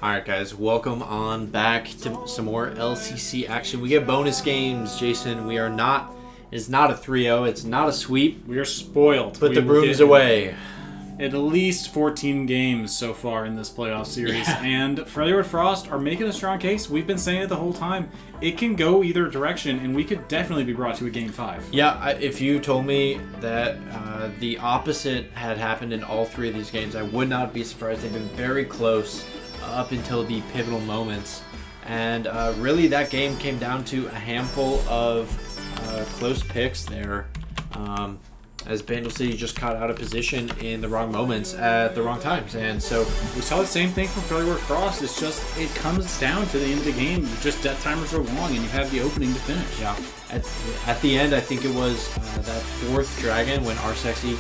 Alright guys, welcome on back to some more LCC action. We get bonus games, Jason. It's not a 3-0, it's not a sweep. We are spoiled. Put the brooms away. At least 14 games so far in this playoff series. Yeah. And Freddie Frost are making a strong case. We've been saying it the whole time. It can go either direction, and we could definitely be brought to a Game 5. Yeah, if you told me that the opposite had happened in all three of these games, I would not be surprised. They've been very close up until the pivotal moments. And really that game came down to a handful of close picks there. As Bandle City just caught out of position in the wrong moments at the wrong times. And so we saw the same thing from Freddie Frost. It's just, it comes down to the end of the game. Just death timers are long, and you have the opening to finish. Yeah. At the end, I think it was that fourth dragon when Arsexy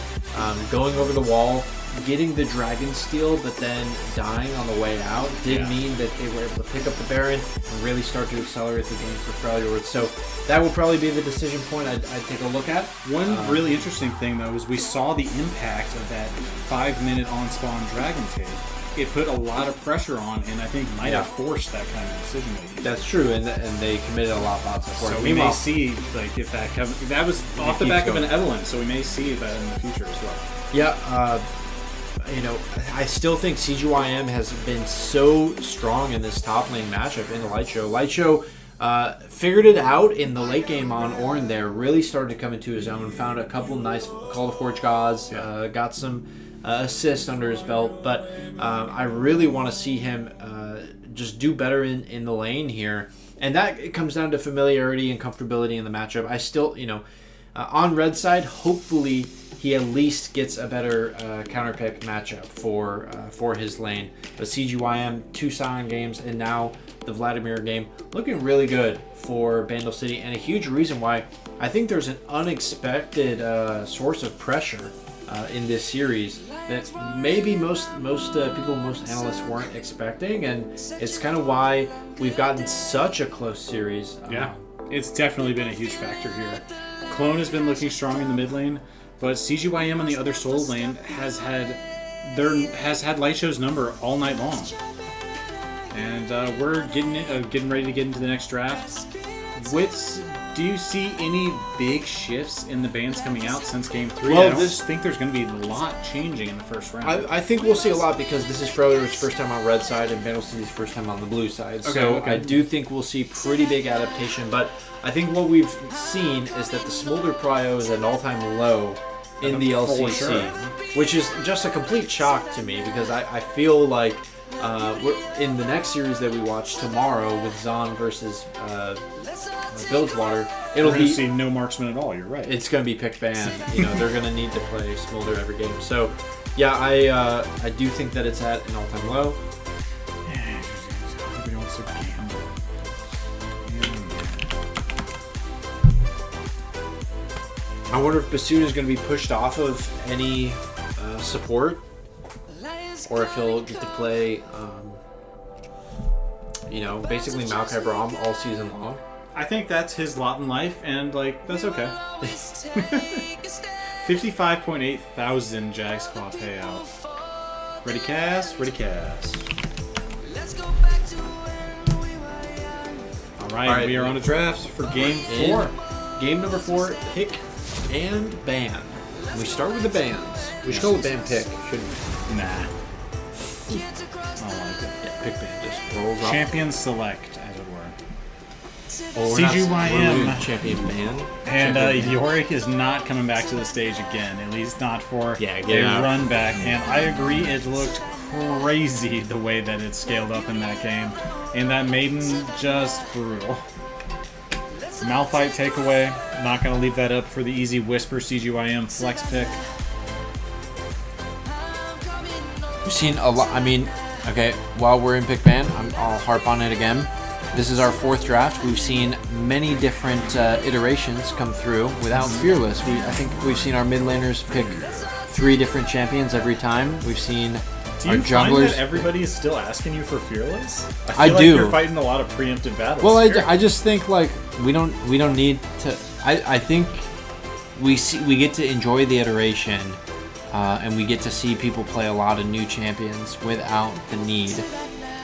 going over the wall, getting the dragon steal, but then dying on the way out did mean that they were able to pick up the Baron and really start to accelerate the game for Freljord. So that will probably be the decision point I'd take a look at. One really interesting thing, though, is we saw the impact of that 5-minute on-spawn dragon take. It put a lot of pressure on, and I think might have forced that kind of decision making. That's true, and they committed a lot of bots. So we may see, like, if that comes. That was off the back of an Evelyn, so we may see that in the future as well. Yeah, you know, I still think CGYM has been so strong in this top lane matchup in the Light Show. Light Show figured it out in the late game on Ornn there, really started to come into his own, found a couple nice Call to Forge Gods, got some assist under his belt, but I really want to see him just do better in the lane here, and that it comes down to familiarity and comfortability in the matchup. I still, you know, on red side, hopefully he at least gets a better counter pick matchup for his lane. But CGYM, 2 Sion games, and now the Vladimir game, looking really good for Bandle City, and a huge reason why I think there's an unexpected source of pressure in this series that maybe most people, most analysts weren't expecting, and it's kind of why we've gotten such a close series. Yeah, it's definitely been a huge factor here. Clone has been looking strong in the mid lane, but CGYM on the other solo lane has had Light Show's number all night long, and we're getting ready to get into the next draft. Do you see any big shifts in the bans coming out since Game 3? Well, I don't think there's going to be a lot changing in the first round. I think we'll see a lot because this is Freljord's first time on red side and Bandle City's first time on the blue side. So I do think we'll see pretty big adaptation, but I think what we've seen is that the Smolder Prio is at an all-time low in the LCC, which is just a complete shock to me because I feel like we're in the next series that we watch tomorrow with Zon versus Bilgewater, it'll be see no marksman at all. You're right. It's going to be pick ban. You know, they're going to need to play Smolder every game. So, yeah, I do think that it's at an all-time low. Everybody wants to gamble. I wonder if Bassoon is going to be pushed off of any support, or if he'll get to play, you know, basically Maokai Braum all season long. I think that's his lot in life, and, like, that's okay. 55.8 thousand Jags Claw payout. Ready cast, ready cast. Alright, we are on a draft for Game 4. Game number 4, pick and ban. We start with the bans. We should go with ban pick, shouldn't we? Nah. I don't like it. Yeah, pick ban just rolls off. Champion select, as it were. Oh, CGYM champion ban. And Yorick is not coming back to the stage again, at least not for a run back. And I agree, it looked crazy the way that it scaled up in that game. And that Maiden, just brutal. Malphite takeaway, not going to leave that up for the easy Whisper CGYM flex pick. We've seen a lot. I mean, okay, while we're in pick ban, I'll harp on it again. This is our 4th draft. We've seen many different iterations come through without Fearless. I think we've seen our mid laners pick 3 different champions every time. We've seen Do our you junglers. find that everybody is still asking you for Fearless? I feel like do. You're fighting a lot of preemptive battles. Well, I just think like we don't need to. I think we get to enjoy the iteration, and we get to see people play a lot of new champions without the need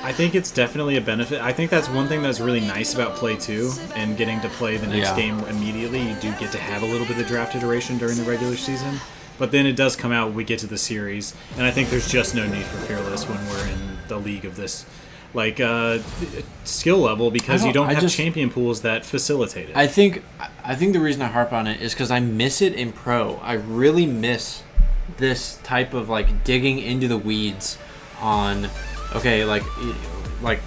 I think it's definitely a benefit. I think that's one thing that's really nice about Play 2 and getting to play the next game immediately. You do get to have a little bit of draft iteration during the regular season. But then it does come out when we get to the series. And I think there's just no need for Fearless when we're in the league of this skill level because you don't have champion pools that facilitate it. I think the reason I harp on it is because I miss it in Pro. I really miss this type of digging into the weeds on... Okay, like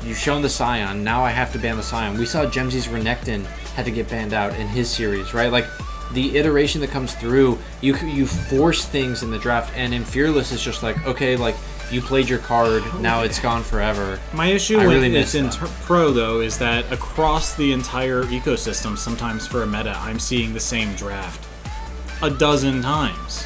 you've shown the Scion, now I have to ban the Scion. We saw Gemsy's Renekton had to get banned out in his series, right? Like, the iteration that comes through, you force things in the draft, and in Fearless it's just like, okay, like, you played your card, now it's gone forever. My issue with it's in Pro, though, is that across the entire ecosystem, sometimes for a meta, I'm seeing the same draft a dozen times.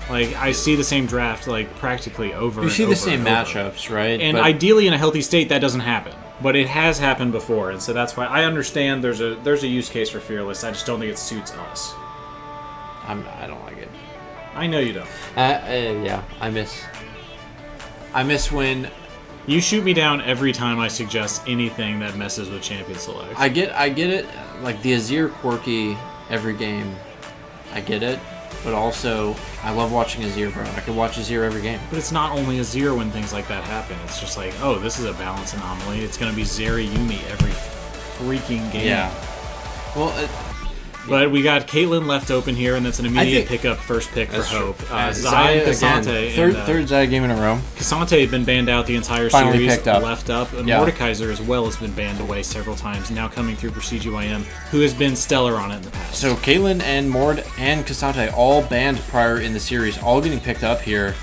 Like, I see the same draft, practically over and over. You see the same matchups, right? And ideally, in a healthy state, that doesn't happen. But it has happened before, and so that's why I understand there's a use case for Fearless. I just don't think it suits us. I don't like it. I know you don't. Yeah, I miss when... You shoot me down every time I suggest anything that messes with champion select. I get it. Like, the Azir quirky every game, I get it. But also, I love watching Azir, bro. I could watch Azir every game. But it's not only Azir when things like that happen. It's just like, oh, this is a balance anomaly. It's going to be Zeri Yumi every freaking game. Yeah. Well, but we got Caitlyn left open here, and that's an immediate pickup, first pick for Hope. Xayah and Cassante. Third Xayah game in a row. Cassante had been banned out the entire Finally series, picked up. left up. And Mordekaiser as well has been banned away several times, now coming through for CGYM, who has been stellar on it in the past. So Caitlyn and Mord and Cassante all banned prior in the series, all getting picked up here.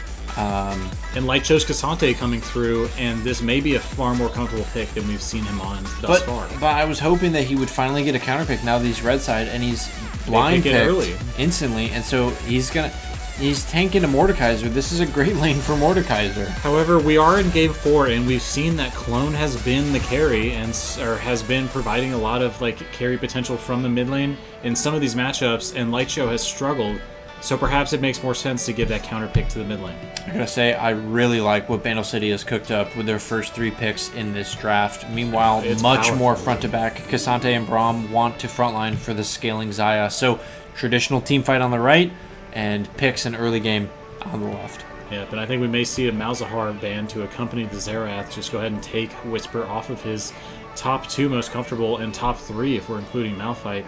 And Light chose Cassante coming through, and this may be a far more comfortable pick than we've seen him on thus far. But I was hoping that he would finally get a counter pick now that he's red side, and he's blind picked early instantly, and so he's tanking a Mordekaiser. This is a great lane for Mordekaiser. However, we are in Game 4, and we've seen that Clone has been the carry, or has been providing a lot of carry potential from the mid lane in some of these matchups, and Lightshow has struggled. So perhaps it makes more sense to give that counter pick to the mid lane. I gotta say, I really like what Bandle City has cooked up with their first 3 picks in this draft. Meanwhile, it's much more front to back. Cassante and Braum want to frontline for the scaling Xayah. So traditional team fight on the right, and picks an early game on the left. Yeah, but I think we may see a Malzahar ban to accompany the Xerath. Just go ahead and take Whisper off of his top 2 most comfortable and top 3 if we're including Malphite.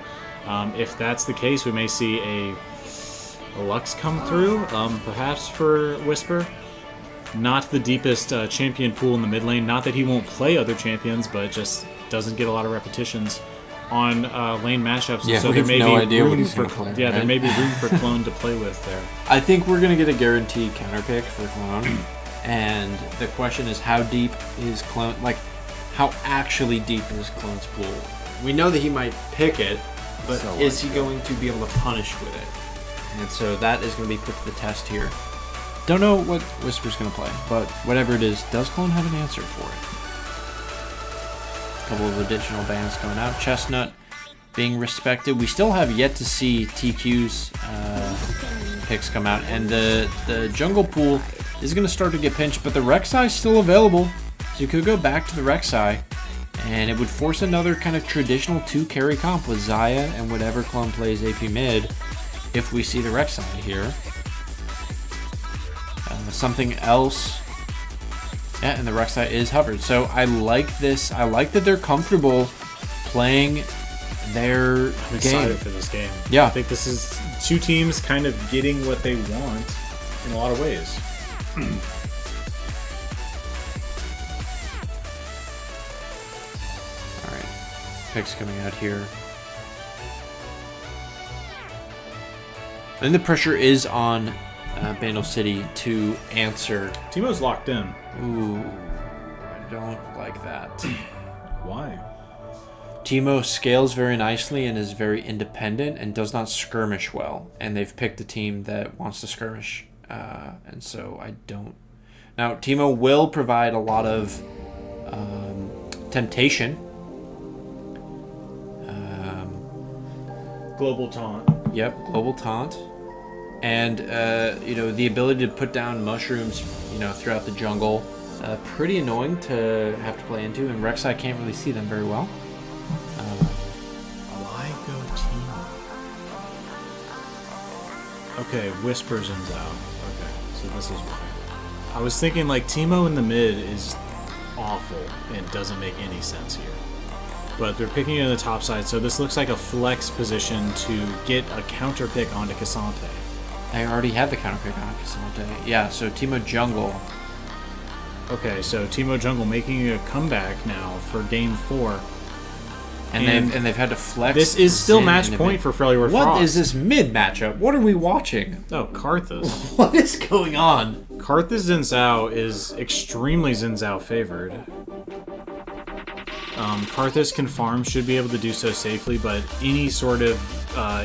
If that's the case, we may see a Lux come through, perhaps for Whisper. Not the deepest champion pool in the mid lane. Not that he won't play other champions, but just doesn't get a lot of repetitions on lane matchups. Yeah, so we have no idea what he's for going to play. Yeah, right? There may be room for Clone to play with there. I think we're going to get a guaranteed counter pick for Clone. And the question is, how deep is Clone? How actually deep is Clone's pool? We know that he might pick it, but is he going to be able to punish with it? And so that is going to be put to the test here. Don't know what Whisper's going to play, but whatever it is, does Clone have an answer for it? A couple of additional bans coming out. Chestnut being respected. We still have yet to see TQ's picks come out, and the jungle pool is going to start to get pinched, but the Rek'Sai is still available, so you could go back to the Rek'Sai, and it would force another kind of traditional 2 carry comp with Xayah and whatever Clone plays AP mid. If we see the Rek'Sai here. Something else. Yeah, and the Rek'Sai is hovered. So I like this. I like that they're comfortable playing their I'm game. excited for this game. Yeah. I think this is 2 teams kind of getting what they want in a lot of ways. Alright. Picks coming out here. And the pressure is on Bandle City to answer. Teemo's locked in. Ooh, I don't like that. Why? Teemo scales very nicely and is very independent and does not skirmish well. And they've picked a team that wants to skirmish. And so I don't... Now, Teemo will provide a lot of temptation. Global taunt. Yep, global taunt. And, the ability to put down mushrooms, throughout the jungle pretty annoying to have to play into, and Rek'Sai can't really see them very well. Why go Teemo? Okay, Whispers and Zhao. Okay, so this is why. I was thinking like Teemo in the mid is awful and doesn't make any sense here. But they're picking it in the top side, so this looks like a flex position to get a counter pick onto K'Sante. I already had the counter pick on K'Sante. Yeah, so Teemo jungle. Okay, so Teemo jungle making a comeback now for game 4. And they've had to flex. This is still match point for Freljord Frost. What is this mid matchup? What are we watching? Oh, Karthus. What is going on? Karthus Xin Zhao is extremely Xin Zhao favored. Karthus can farm, should be able to do so safely, but any sort of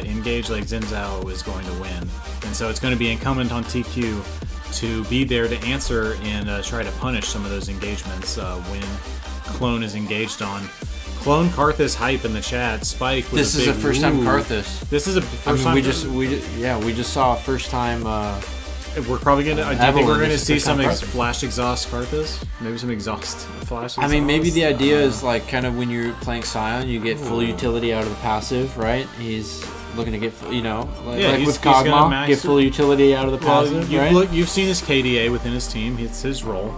engage like Xin Zhao is going to win. And so it's going to be incumbent on TQ to be there to answer and try to punish some of those engagements when Clone is engaged on. Clone Karthus hype in the chat. Spike with this a big, is a first time Karthus. This is a first time. We just saw a first time. We're probably gonna. Do you think we're gonna see some flash exhaust Karthus? Maybe some exhaust flash. I mean, maybe the idea is like kind of when you're playing Scion, you get full utility out of the passive, right? He's looking to get, like with Kog'Maw, get full utility out of the passive, right? You've seen his KDA within his team. It's his role.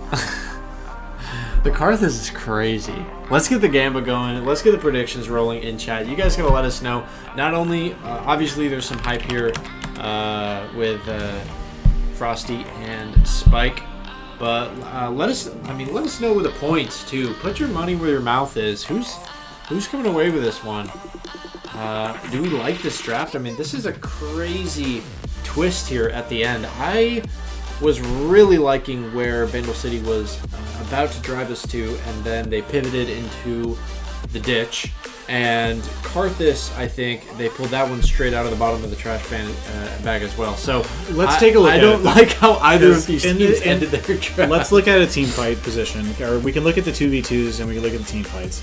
The Karthus is crazy. Let's get the Gamba going. Let's get the predictions rolling in chat. You guys gotta let us know. Not only, obviously, there's some hype here with Frosty and Spike, but let us know with the points too. Put your money where your mouth is. Who's coming away with this one? Do we like this draft? I mean, this is a crazy twist here at the end. I was really liking where Bendel City was about to drive us to, and then they pivoted into the ditch. And Karthus, I think they pulled that one straight out of the bottom of the trash bag as well. So let's take a look. I don't like how either of these teams ended their draft. Let's look at a team fight position, or we can look at the 2v2s and we can look at the team fights.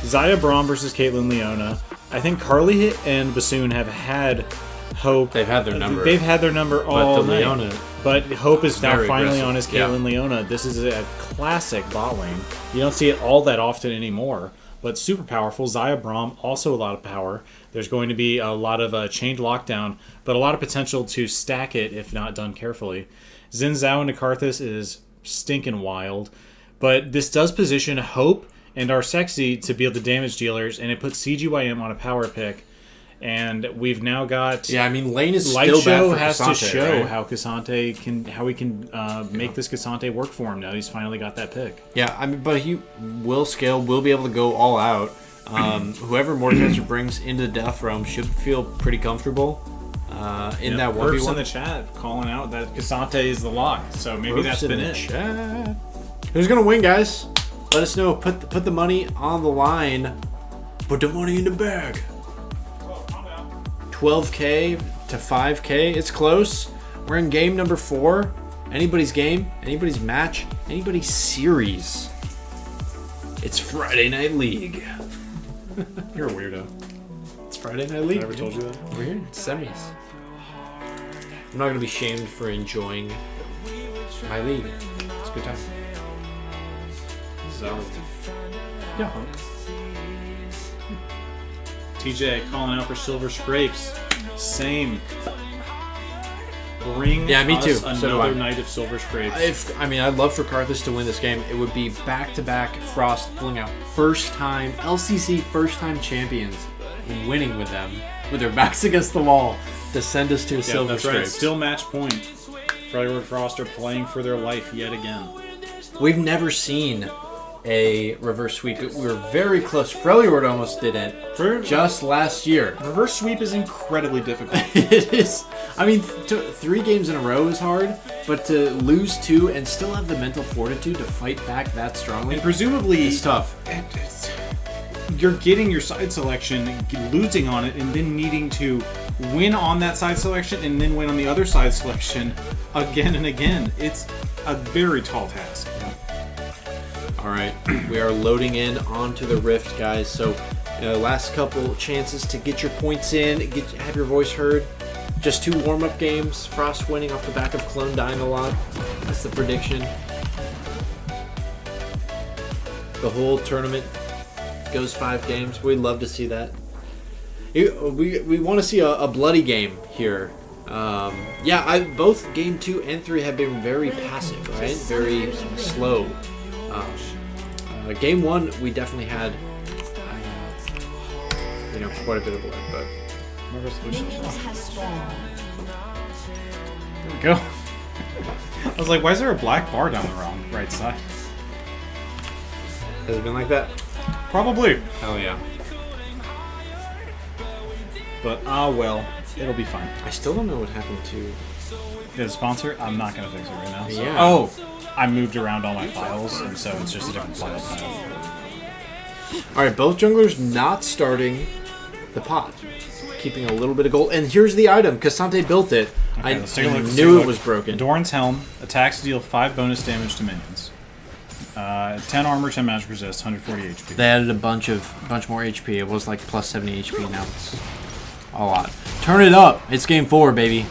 Xayah Braum versus Caitlyn Leona. I think Carly and Bassoon have had Hope. They've had their number. They've had their number all night. Leona, but Hope is now finally aggressive. on his Caitlyn Leona. This is a classic bot lane. You don't see it all that often anymore, but super powerful. Xayah Braum, also a lot of power. There's going to be a lot of chained lockdown, but a lot of potential to stack it if not done carefully. Xin Zhao into Karthus is stinking wild, but this does position Hope and our Sexy to be able to damage dealers, and it puts CGYM on a power pick. And we've now got lane is Light still Show bad for has K'Sante, to show right? how he can make this K'Sante work for him. Now he's finally got that pick. Yeah, I mean, but he will scale, will be able to go all out. Whoever Mordekaiser brings into the Death Realm should feel pretty comfortable in that 1v1. Perps in the chat calling out that K'Sante is the lock, so maybe that's been it. Chat. Who's gonna win, guys? Let us know. Put the money on the line. Put the money in the bag. 12K to 5K. It's close. We're in game number 4. Anybody's game, anybody's match, anybody's series. It's Friday Night League. You're a weirdo. It's Friday Night League. I ever told you that? We're here in semis. I'm not gonna be shamed for enjoying my league. It's a good time. So, Yeah. TJ calling out for Silver Scrapes. Same. Bring me too. us So do another I. night of Silver Scrapes. I'd love for Karthus to win this game. It would be back-to-back Frost pulling out first-time LCC first-time champions and winning with them with their backs against the wall to send us to a Silver that's Scrapes. right. Still match point. Freljord Frost are playing for their life yet again. We've never seen a reverse sweep. We were very close. Freljord almost did it just last year. Reverse sweep is incredibly difficult. It is. I mean, 3 games in a row is hard, but to lose 2 and still have the mental fortitude to fight back that strongly, And presumably, it's tough. You're getting your side selection, losing on it, and then needing to win on that side selection and then win on the other side selection again and again. It's a very tall task. All right, we are loading in onto the Rift, guys. So, last couple chances to get your points in, have your voice heard. Just 2 warm-up games. Frost winning off the back of Clone dying a lot. That's the prediction. The whole tournament goes 5 games. We'd love to see that. We want to see a bloody game here. Both game 2 and 3 have been very passive, right? Very slow. Game 1, we definitely had, quite a bit of blood, but no resolution. There we go. I was like, why is there a black bar down the wrong right side? Has it been like that? Probably. Hell yeah. But, well, it'll be fine. I still don't know what happened to... The sponsor? I'm not going to fix it right now. So. Yeah. Oh! I moved around all my files, and so it's just a different file path. Alright, both junglers not starting the pot. Keeping a little bit of gold. And here's the item. Cassante built it. Okay, I knew it was broken. Doran's Helm. Attacks to deal 5 bonus damage to minions. 10 armor, 10 magic resist, 140 HP. They added a bunch more HP. It was like plus 70 HP. Now it's a lot. Turn it up. It's game 4, baby.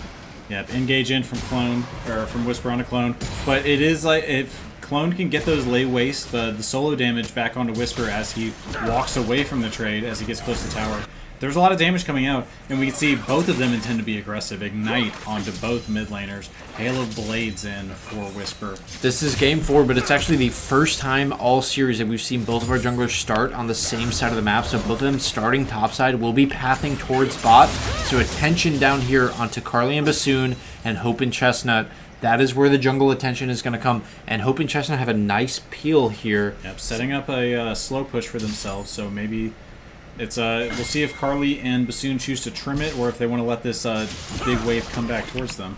Yep, engage in from Clone, or from Whisper onto Clone. But it is like, if Clone can get those lay waste, the solo damage back onto Whisper as he walks away from the trade, as he gets close to tower, there's a lot of damage coming out, and we can see both of them intend to be aggressive. Ignite onto both mid laners. Hail of Blades in for Whisper. This is game 4, but it's actually the first time all series that we've seen both of our junglers start on the same side of the map. So both of them starting topside will be pathing towards bot. So attention down here onto Carly and Bassoon and Hope and Chestnut. That is where the jungle attention is going to come. And Hope and Chestnut have a nice peel here. Yep, setting up a slow push for themselves. So maybe it's we'll see if Carly and Bassoon choose to trim it, or if they want to let this big wave come back towards them.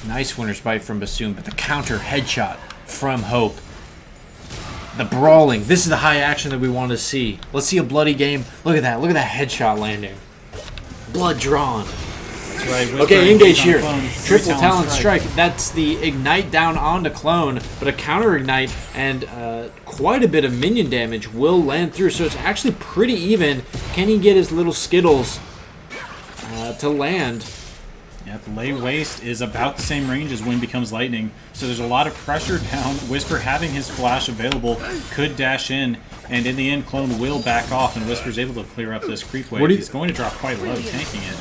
Nice winner's bite from Bassoon, but the counter headshot from Hope. The brawling. This is the high action that we want to see. Let's see a bloody game. Look at that. Look at that headshot landing. Blood drawn. That's right. Okay, engage here. Clone. Triple talent strike. That's the ignite down onto Clone, but a counter ignite and quite a bit of minion damage will land through. So it's actually pretty even. Can he get his little Skittles to land? Yep, lay waste is about the same range as Wind Becomes Lightning, so there's a lot of pressure down. Whisper, having his flash available, could dash in, and in the end, Clone will back off, and Whisper's able to clear up this creep wave. He's going to drop quite low, tanking it.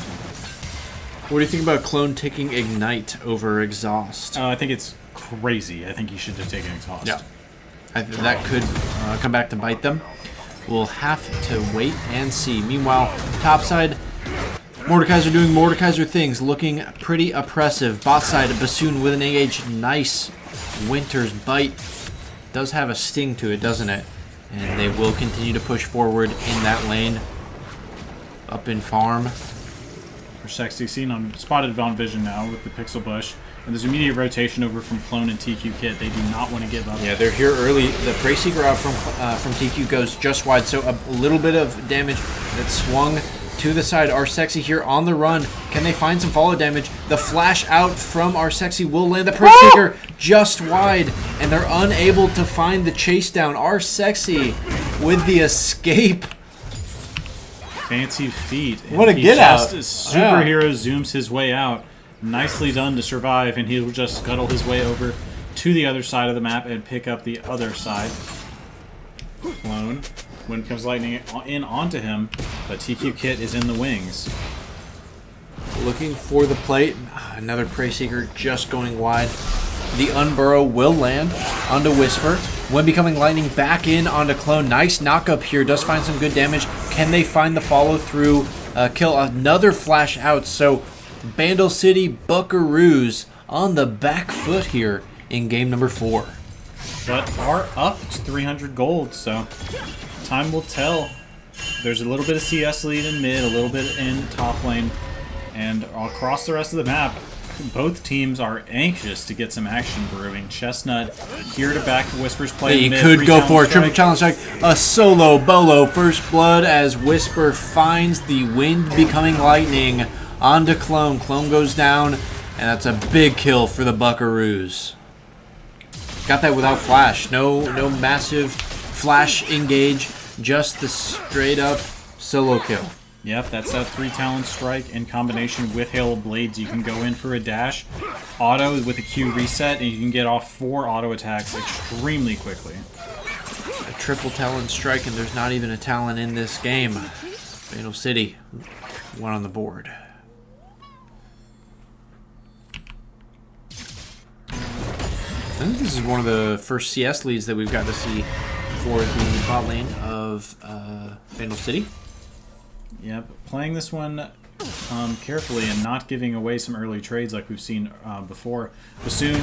What do you think about Clone taking Ignite over Exhaust? I think it's crazy. I think he should have taken Exhaust. Yeah. That could come back to bite them. We'll have to wait and see. Meanwhile, topside, Mordekaiser doing Mordekaiser things, looking pretty oppressive. Bot side, Bassoon with an engage. Nice Winter's Bite. Does have a sting to it, doesn't it? And they will continue to push forward in that lane. Up in farm. For Sexy, seen on spotted on vision now with the Pixel Bush. And there's immediate rotation over from Clone and TQ Kit. They do not want to give up. Yeah, they're here early. The Prey Seeker out from TQ goes just wide, so a little bit of damage that swung to the side. Our Sexy here on the run. Can they find some follow damage? The flash out from Our Sexy will land the Prey Seeker just wide, and they're unable to find the chase down. Our Sexy with the escape. Fancy feet. What a get out. Superhero zooms his way out. Nicely done to survive, and he'll just scuttle his way over to the other side of the map and pick up the other side. Clone. When comes lightning in onto him, but TQ Kit is in the wings. Looking for the plate. Another Prey Seeker just going wide. The Unburrow will land onto Whisper. When becoming lightning back in onto Clone. Nice knock up here. Does find some good damage. Can they find the follow through kill? Another flash out. So Bandle City Buckaroos on the back foot here in game number 4. But are up to 300 gold, so time will tell. There's a little bit of CS lead in mid, a little bit in top lane, and across the rest of the map, both teams are anxious to get some action brewing. Chestnut here to back Whisper's play. He could go for a triple challenge strike. A solo bolo first blood as Whisper finds the Wind Becoming Lightning onto Clone. Clone goes down, and that's a big kill for the Buckaroos. Got that without flash. No massive flash engage. Just the straight up solo kill. Yep, that's that 3 talent strike in combination with Hail of Blades. You can go in for a dash, auto with a Q reset, and you can get off 4 auto attacks extremely quickly. triple Talon strike, and there's not even a Talon in this game. Vandal City, one on the board. I think this is one of the first CS leads that we've got to see for the bot lane of Vandal City. Yep, playing this one carefully and not giving away some early trades like we've seen before. Bassoon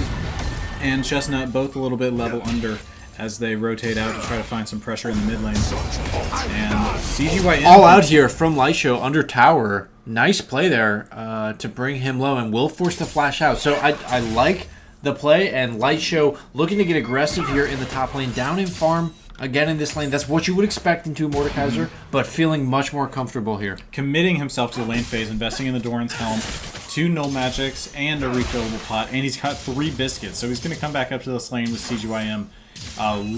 and Chestnut both a little bit level under as they rotate out to try to find some pressure in the mid lane. And CGYM... all out here from Lightshow under tower. Nice play there to bring him low, and will force the flash out. So I like the play, and Lightshow looking to get aggressive here in the top lane. Down in farm again in this lane. That's what you would expect into Mordekaiser, but feeling much more comfortable here. Committing himself to the lane phase, investing in the Doran's Helm, 2 null magics, and a refillable pot, and he's got 3 biscuits. So he's going to come back up to this lane with CGYM,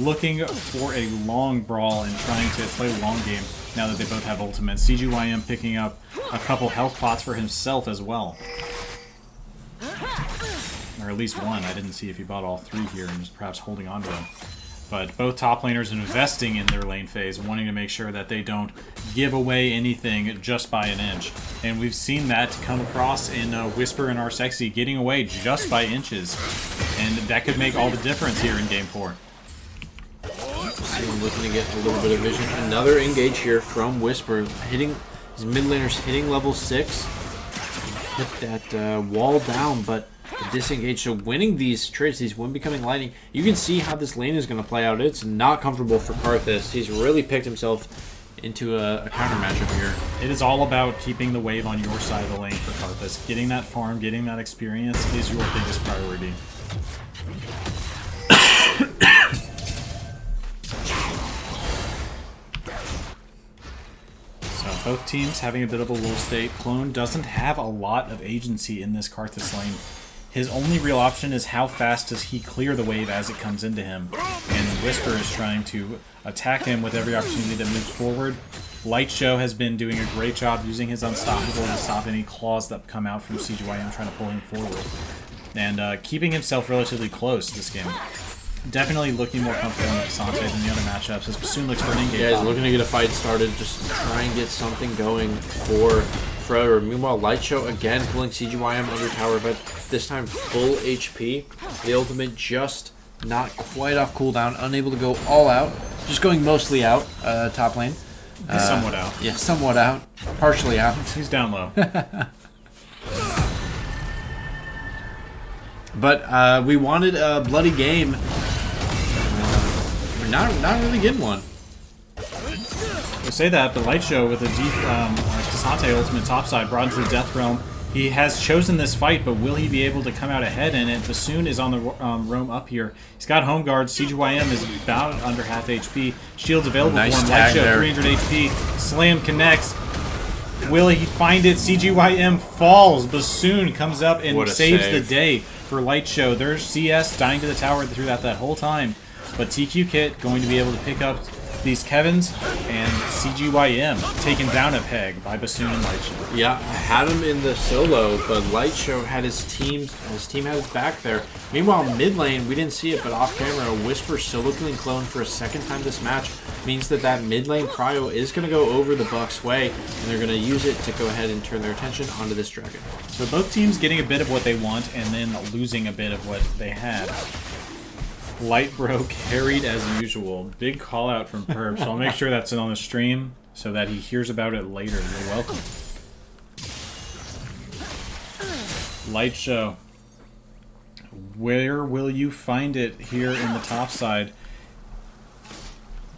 looking for a long brawl and trying to play a long game now that they both have ultimates. CGYM picking up a couple health pots for himself as well. Or at least one. I didn't see if he bought all 3 here and was perhaps holding on to them. But both top laners investing in their lane phase, wanting to make sure that they don't give away anything just by an inch. And we've seen that come across in Whisper and Our Sexy, getting away just by inches. And that could make all the difference here in Game 4. See him looking to get a little bit of vision. Another engage here from Whisper. Hitting his mid laners, hitting level 6. Hit that wall down, but disengage. So winning these trades, these win becoming lightning, you can see how this lane is going to play out. It's not comfortable for Karthus. He's really picked himself into a counter matchup here. It is all about keeping the wave on your side of the lane for Karthus. Getting that farm, getting that experience is your biggest priority. So both teams having a bit of a lull state. Clone doesn't have a lot of agency in this Karthus lane. His only real option is how fast does he clear the wave as it comes into him. And Whisper is trying to attack him with every opportunity that moves forward. Lightshow has been doing a great job using his Unstoppable to stop any claws that come out from CGYM trying to pull him forward. And keeping himself relatively close this game. Definitely looking more comfortable in Cassante than the other matchups as Bassoon looks for an in-game. Yeah, he's looking to get a fight started, just try and get something going for Forever. Meanwhile, Lightshow again pulling CGYM under tower, but this time full HP. The ultimate just not quite off cooldown, unable to go all out, just going mostly out, top lane. Somewhat out. Yeah, somewhat out, partially out. He's down low. But we wanted a bloody game. We're not really getting one. I say that, but Lightshow with a deep Cassante ultimate topside brought into the Death Realm. He has chosen this fight, but will he be able to come out ahead in it? Bassoon is on the roam up here. He's got home guards. CGYM is about under half HP. Shield's available for him. Lightshow 300 HP. Slam connects. Will he find it? CGYM falls. Bassoon comes up and saves the day for Lightshow. There's CS dying to the tower through that whole time. But TQ Kit going to be able to pick up these Kevins, and CGYM taken down a peg by Bassoon and Lightshow. Yeah, had him in the solo, but Lightshow had his team had his back there. Meanwhile, mid lane, we didn't see it, but off camera, Whisper solo killing Clone for a second time this match means that mid lane prio is going to go over the Bucks' way, and they're going to use it to go ahead and turn their attention onto this dragon. So both teams getting a bit of what they want, and then losing a bit of what they had. Lightbro carried as usual. Big call out from Perp, so I'll make sure that's on the stream so that he hears about it later. You're welcome. Lightshow. Where will you find it here in the top side?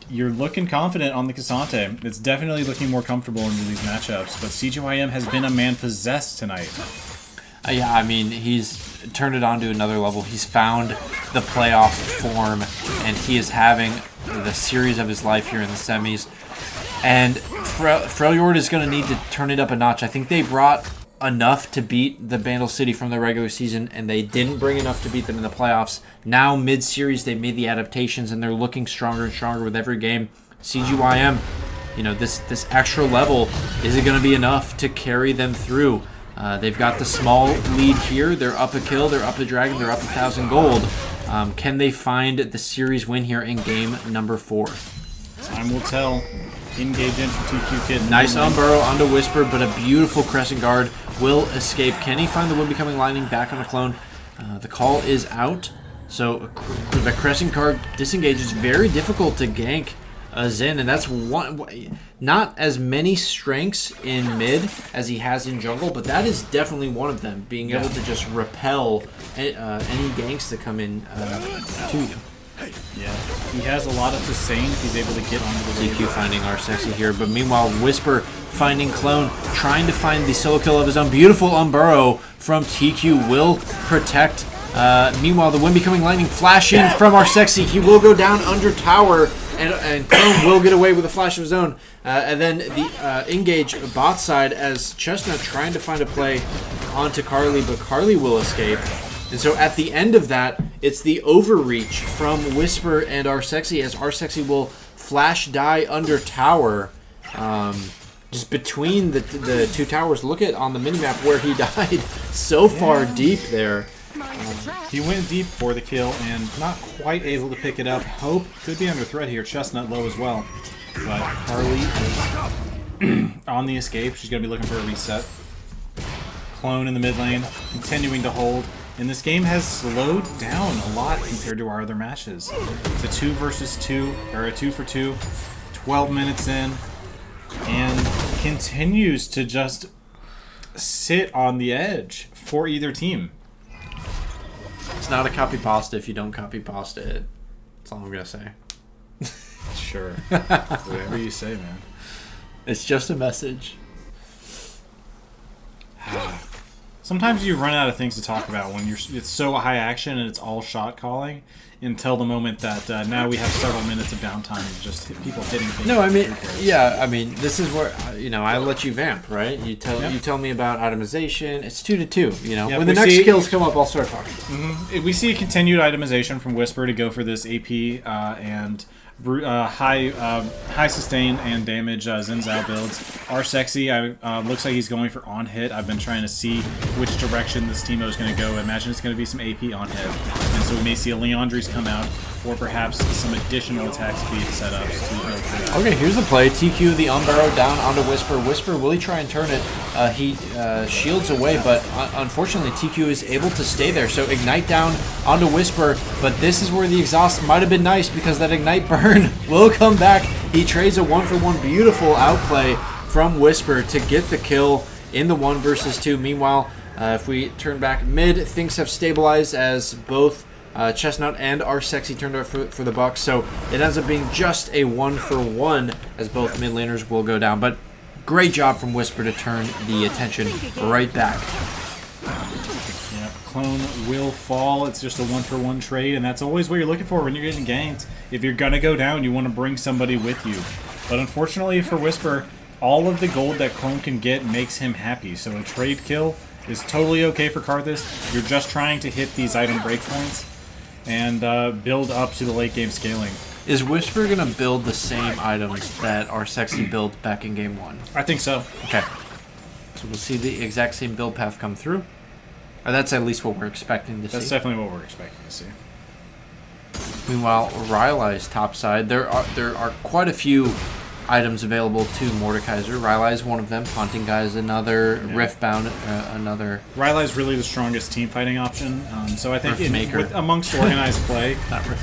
You're looking confident on the Cassante. It's definitely looking more comfortable into these matchups, but CGYM has been a man possessed tonight. Yeah, I mean, he's turned it on to another level. He's found the playoff form, and he is having the series of his life here in the semis. And Freljord is going to need to turn it up a notch. I think they brought enough to beat the Vandal City from the regular season, and they didn't bring enough to beat them in the playoffs. Now, mid-series, they made the adaptations, and they're looking stronger and stronger with every game. CGYM, you know, this extra level, is it going to be enough to carry them through? They've got the small lead here. They're up a kill. They're up a dragon. They're up 1,000 gold. Can they find the series win here in game number 4? Time will tell. Engage in for TQ Kid. Nice Unburrow onto Whisper, but a beautiful Crescent Guard will escape. Can he find the Would Becoming Lightning back on the clone? The call is out. So the Crescent Guard disengages. Very difficult to gank Zen, and that's not as many strengths in mid as he has in jungle, but that is definitely one of them, being able to just repel any ganks that come in to you. Yeah, he has a lot of sustain. He's able to get onto the TQ finding our sexy here, but meanwhile Whisper finding Clone, trying to find the solo kill of his own. Beautiful Unburrow from TQ will protect. Meanwhile, the Wind Becoming Lightning flashing from our sexy. He will go down under tower, and Clone will get away with a flash of his own. And then the engage bot side as Chestnut trying to find a play onto Carly, but Carly will escape. And so at the end of that, it's the overreach from Whisper and our sexy, as our sexy will flash die under tower. Just between the two towers. Look at on the minimap where he died so far deep there. He went deep for the kill and not quite able to pick it up. Hope could be under threat here. Chestnut low as well. But Carly is on the escape. She's going to be looking for a reset. Clone in the mid lane, continuing to hold. And this game has slowed down a lot compared to our other matches. It's a 2 versus 2, or a 2 for 2, 12 minutes in, and continues to just sit on the edge for either team. It's not a copy pasta if you don't copy pasta it. That's all I'm gonna say. Sure. Whatever you say, man. It's just a message. Sometimes you run out of things to talk about when it's so high action and it's all shot calling until the moment that now we have several minutes of downtime of just people hitting things. No, I mean, yeah, I mean, this is where, I let you vamp, right? You tell me about itemization. It's 2-2, Yeah, when the next skills come up, I'll start talking. We see a continued itemization from Whisper to go for this AP and high sustain and damage Xin Zhao builds. Our sexy looks like he's going for on hit. I've been trying to see which direction this Teemo is going to go. I imagine it's going to be some AP on hit, and so we may see a Leandri's come out, or perhaps some additional attack speed setups to go for that. Okay, here's the play. TQ the Unburrow down onto Whisper. Whisper, will he try and turn it? He shields away, but unfortunately TQ is able to stay there. So Ignite down onto Whisper, but this is where the exhaust might have been nice because that Ignite burn will come back. He trades a 1-for-1 beautiful outplay from Whisper to get the kill in the 1 versus 2. Meanwhile, if we turn back mid, things have stabilized as both Chestnut and our sexy turned out for the Bucks, so it ends up being just a 1-for-1 as both mid laners will go down. But great job from Whisper to turn the attention right back. Yeah, Clone will fall. It's just a 1-for-1 trade, and that's always what you're looking for when you're getting ganked. If you're gonna go down, you want to bring somebody with you. But unfortunately for Whisper, all of the gold that Clone can get makes him happy. So a trade kill is totally okay for Karthus. You're just trying to hit these item breakpoints and build up to the late game scaling. Is Whisper gonna build the same items that our sexy built back in game 1? I think so. Okay. So we'll see the exact same build path come through. Or that's at least what we're expecting to see. That's definitely what we're expecting to see. Meanwhile, Rylai's topside, there are quite a few items available to Mordekaiser. Rylai is one of them. Haunting Guy is another. Yeah. Riftbound, another. Rylai is really the strongest team fighting option. So I think amongst organized play,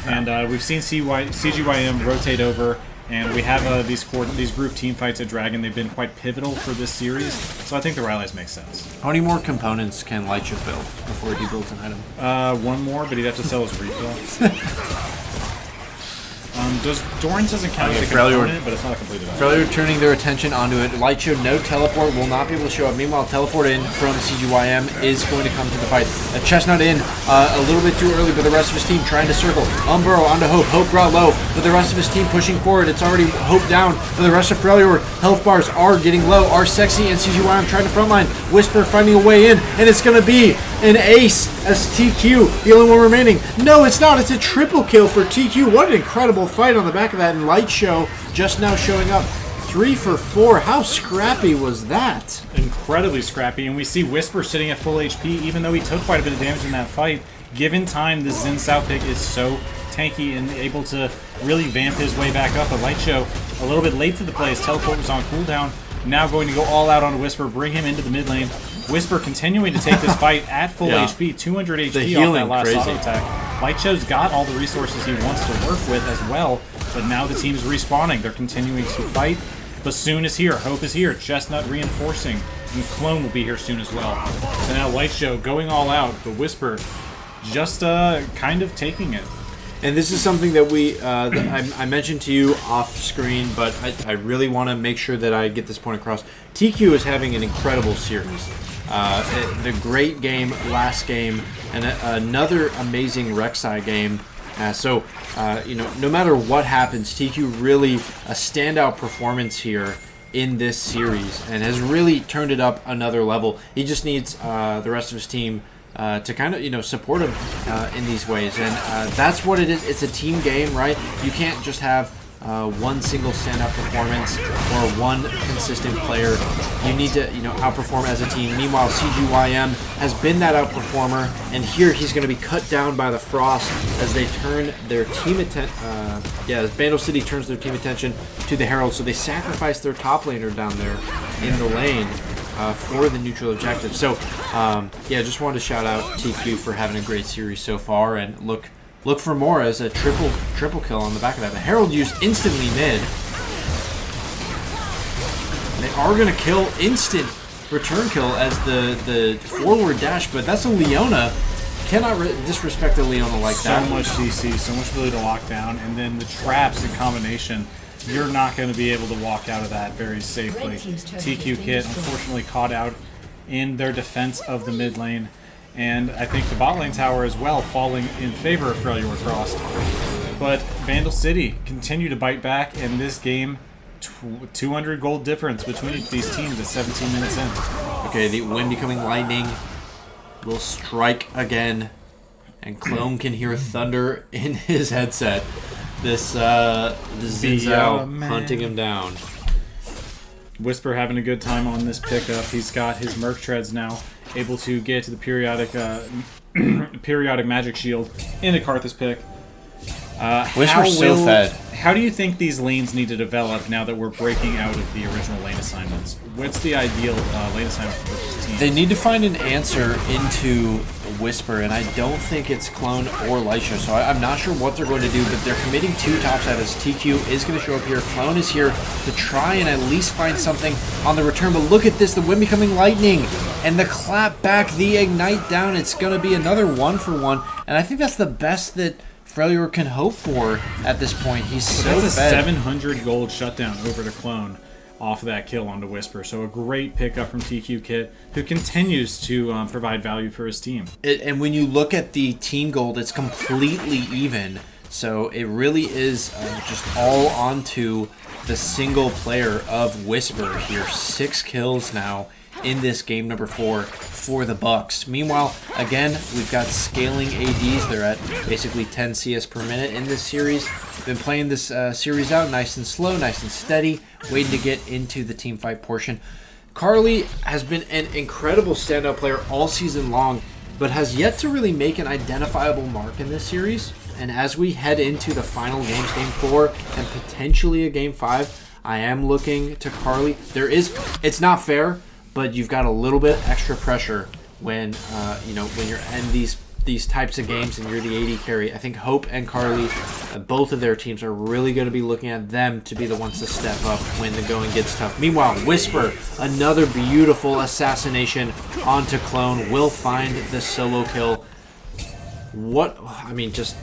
and we've seen CGYM rotate over, and we have these group team fights at Dragon. They've been quite pivotal for this series. So I think the Rylai's make sense. How many more components can Lightshow build before he builds an item? One more, but he'd have to sell his refill. Doran's doesn't count as a component, but it's not a complete event. Freljord turning their attention onto it. Lightshow, no teleport, will not be able to show up. Meanwhile, teleport in from CGYM is going to come to the fight. A Chestnut in a little bit too early, but the rest of his team trying to circle. Unburrow onto Hope. Hope brought low, but the rest of his team pushing forward. It's already Hope down, but the rest of Freljord health bars are getting low. Our sexy and CGYM trying to frontline. Whisper finding a way in, and it's going to be an ace as TQ, the only one remaining. No, it's not. It's a triple kill for TQ. What an incredible fight on the back of that. And Lightshow just now showing up 3 for 4. How scrappy was that? Incredibly scrappy. And we see Whisper sitting at full HP, even though he took quite a bit of damage in that fight. Given time, this Xin Sao pick is so tanky and able to really vamp his way back up. But Light Show a little bit late to the play. His teleport was on cooldown. Now going to go all out on Whisper, bring him into the mid lane. Whisper continuing to take this fight at full HP, 200 HP off that last auto attack. Light Show's got all the resources he wants to work with as well, but now the team's respawning. They're continuing to fight. Bassoon is here, Hope is here, Chestnut reinforcing, and Clone will be here soon as well. So now Light Show going all out, but Whisper just kind of taking it. And this is something that I mentioned to you off screen, but I really want to make sure that I get this point across. TQ is having an incredible series. The great game last game, and another amazing Rek'Sai game. No matter what happens, TQ really a standout performance here in this series, and has really turned it up another level. He just needs the rest of his team to kind of support him in these ways, and that's what it is. It's a team game, right? You can't just have one single standout performance or one consistent player. You need to outperform as a team. Meanwhile, CGYM has been that outperformer, and here he's going to be cut down by the Frost as they turn their team as Vandal City turns their team attention to the Herald, so they sacrifice their top laner down there in the lane for the neutral objective. So just wanted to shout out TQ for having a great series so far, and look for more as a triple kill on the back of that. The Herald used instantly mid. They are going to kill instant return kill as the forward dash, but that's a Leona. Cannot disrespect a Leona like that. So much CC, so much ability to lock down, and then the traps in combination. You're not going to be able to walk out of that very safely. TQ Kit unfortunately caught out in their defense of the mid lane. And I think the bot lane tower as well falling in favor of Freljord Frost. But Vandal City continue to bite back, and this game, 200 gold difference between these teams at 17 minutes in. Okay, the wind becoming lightning will strike again, and Clone can hear thunder in his headset. This Xin Zhao hunting him down. Whisper having a good time on this pickup. He's got his Merc Treads now, able to get to the periodic magic shield into Karthus pick. Whisper's so fed. How do you think these lanes need to develop now that we're breaking out of the original lane assignments? What's the ideal lane assignment for this team? They need to find an answer into Whisper, and I don't think it's Clone or Light Show, so I'm not sure what they're going to do, but they're committing two topside as TQ is going to show up here. Clone is here to try and at least find something on the return, but look at this, the wind becoming lightning, and the clap back, the ignite down. It's going to be another 1-for-1, and I think that's the best that Freljord can hope for at this point. He's so That's a fed. 700 gold shutdown over to Clone off of that kill onto Whisper. So a great pickup from TQ Kit, who continues to provide value for his team. And when you look at the team gold, it's completely even. So it really is just all onto the single player of Whisper here. 6 kills now in this game number 4 for the Bucks. Meanwhile, again, we've got scaling ADs. They're at basically 10 CS per minute in this series. Been playing this series out nice and slow, nice and steady, waiting to get into the team fight portion. Carly has been an incredible standout player all season long, but has yet to really make an identifiable mark in this series. And as we head into the final games, game 4 and potentially a game 5, I am looking to Carly. It's not fair, but you've got a little bit extra pressure when when you're in these types of games and you're the AD carry. I think Hope and Carly, both of their teams are really going to be looking at them to be the ones to step up when the going gets tough. Meanwhile, Whisper, another beautiful assassination onto Clone, will find the solo kill. Just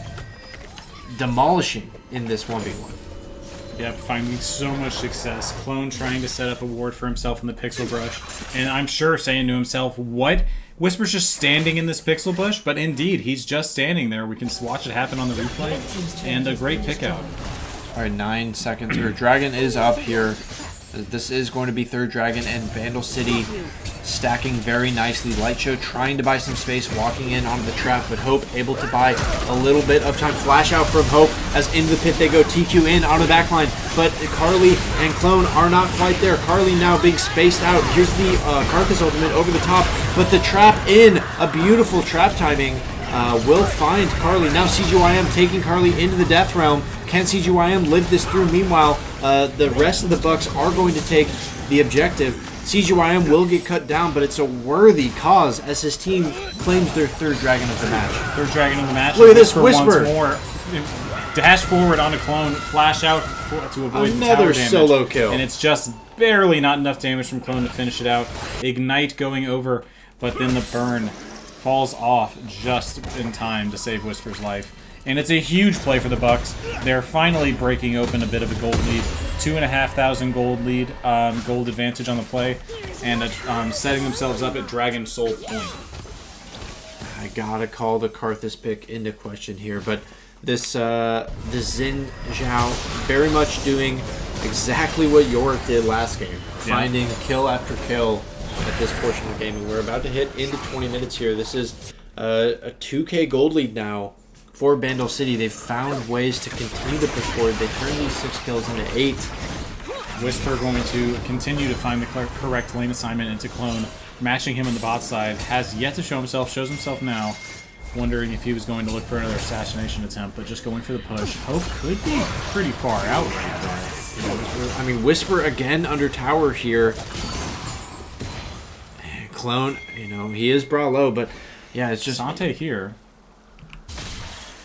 demolishing in this 1v1. Yep, finding so much success. Clone trying to set up a ward for himself in the pixel brush. And I'm sure saying to himself, what? Whisper's just standing in this pixel bush? But indeed, he's just standing there. We can watch it happen on the replay. And a great pick out. All right, 9 seconds here. Dragon is up here. This is going to be third Dragon, and Vandal City stacking very nicely. Light Show trying to buy some space, walking in onto the trap, but Hope able to buy a little bit of time. Flash out from Hope as into the pit they go. TQ in on the back line, but Carly and Clone are not quite there. Carly now being spaced out. Here's the Karthus ultimate over the top, but the trap in. A beautiful trap timing will find Carly. Now CGYM taking Carly into the Death Realm. Can CGYM live this through? Meanwhile, the rest of the Bucks are going to take the objective. CGYM will get cut down, but it's a worthy cause as his team claims their third dragon of the match. Third dragon of the match. Look at this Whisper. Once more. Dash forward on a clone, flash out to avoid the tower damage. Solo kill. And it's just barely not enough damage from clone to finish it out. Ignite going over, but then the burn falls off just in time to save Whisper's life. And it's a huge play for the Bucks. They're finally breaking open a bit of a gold lead. 2,500 gold lead, gold advantage on the play, and setting themselves up at Dragon Soul Point. I gotta call the Karthus pick into question here, but this the Xin Zhao very much doing exactly what Yorick did last game, finding kill after kill at this portion of the game. And we're about to hit into 20 minutes here. This is a 2K gold lead now for Bandle City. They've found ways to continue to push forward. They turn these 6 kills into 8. Whisper going to continue to find the correct lane assignment into Clone, matching him on the bot side. Has yet to show himself, shows himself now. Wondering if he was going to look for another assassination attempt, but just going for the push. Hope could be pretty far out right there. I mean, Whisper again under tower here. Clone, he is brought low, but yeah, it's just Sante here.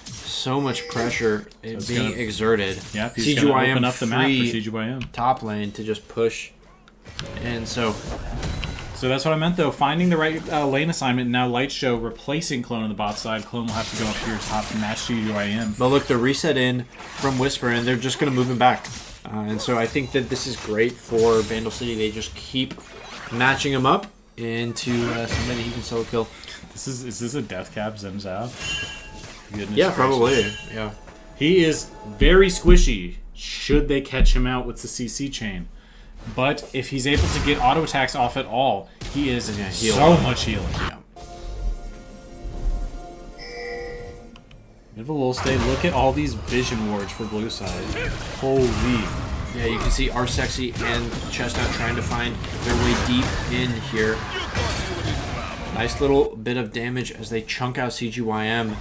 So much pressure being exerted. Yeah, he's going to open up the map for CGYM. Top lane to just push. And so that's what I meant, though. Finding the right lane assignment. Now Light Show replacing Clone on the bot side. Clone will have to go up here top to match CGYM. But look, the reset in from Whisper, and they're just going to move him back. And so I think that this is great for Bandle City. They just keep matching him up into somebody he can solo kill. Is this a death cap Zemzao? Yeah, probably. Yeah. He is very squishy should they catch him out with the CC chain. But if he's able to get auto attacks off at all, he is so much healing. Yeah. Bit of a little stay. Look at all these vision wards for blue side. Holy. Yeah, you can see Arsexy and Chestnut trying to find their way deep in here. Nice little bit of damage as they chunk out CGYM.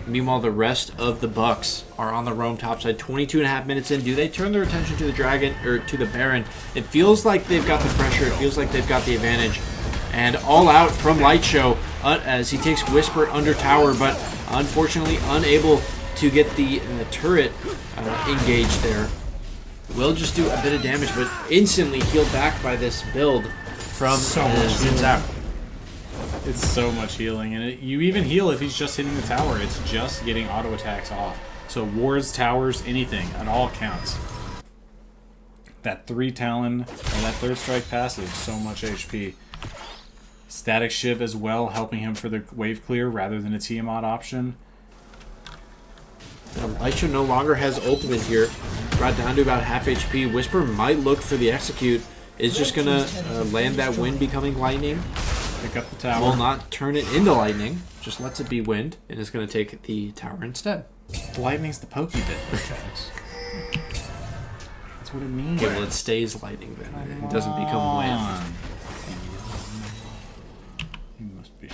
Meanwhile, the rest of the Bucks are on the roam topside. 22.5 minutes in. Do they turn their attention to the Dragon or to the Baron? It feels like they've got the pressure. It feels like they've got the advantage. And all out from Light Show as he takes Whisper under tower, but unfortunately unable to get the turret engaged there. Will just do a bit of damage, but instantly healed back by this build from Zinzao. It's so much healing, and you even heal if he's just hitting the tower. It's just getting auto attacks off. So wards, towers, anything, it all counts. That 3 Talon, or that 3rd Strike passive, so much HP. Static Shiv as well, helping him for the wave clear rather than a Tiamat option. Lightshow no longer has ultimate here. Brought down to about half HP. Whisper might look for the execute. Is just going to land that wind becoming lightning. Pick up the tower. Will not turn it into lightning. Just lets it be wind. And is going to take the tower instead. Lightning's the pokey bit. That's what it means. Okay, well, it stays lightning then. It doesn't become wind. You must be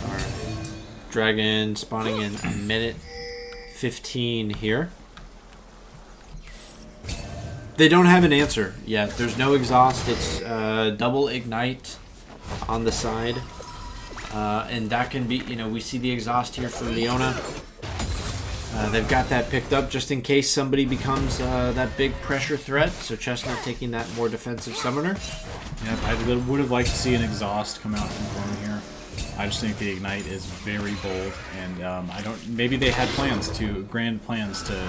Alright. Dragon spawning in a minute 15 here. They don't have an answer yet. There's no exhaust. It's double ignite on the side. And that can be, we see the exhaust here for Leona. They've got that picked up just in case somebody becomes that big pressure threat. So Chestnut taking that more defensive summoner. Yep, I would have liked to see an exhaust come out from Clone here. I just think the ignite is very bold, and maybe they had grand plans to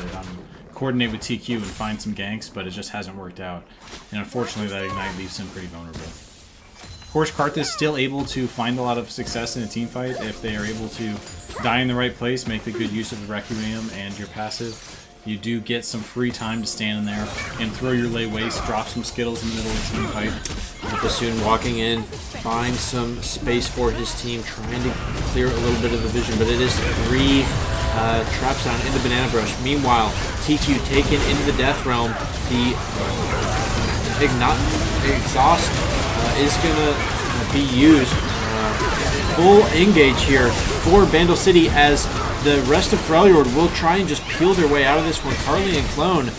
coordinate with TQ and find some ganks, but it just hasn't worked out. And unfortunately, that ignite leaves him pretty vulnerable. Of course, Karthus is still able to find a lot of success in a team fight if they are able to die in the right place, make the good use of the Requiem and your passive. You do get some free time to stand in there and throw your lay waste, drop some Skittles in the middle of the team fight. Bassoon walking in, find some space for his team, trying to clear a little bit of the vision, but it is 3 traps down into Banana Brush. Meanwhile, TQ taken into the Death Realm. The exhaust is going to be used full engage here for Vandal City as the rest of Freljord will try and just peel their way out of this one. Carly and Clone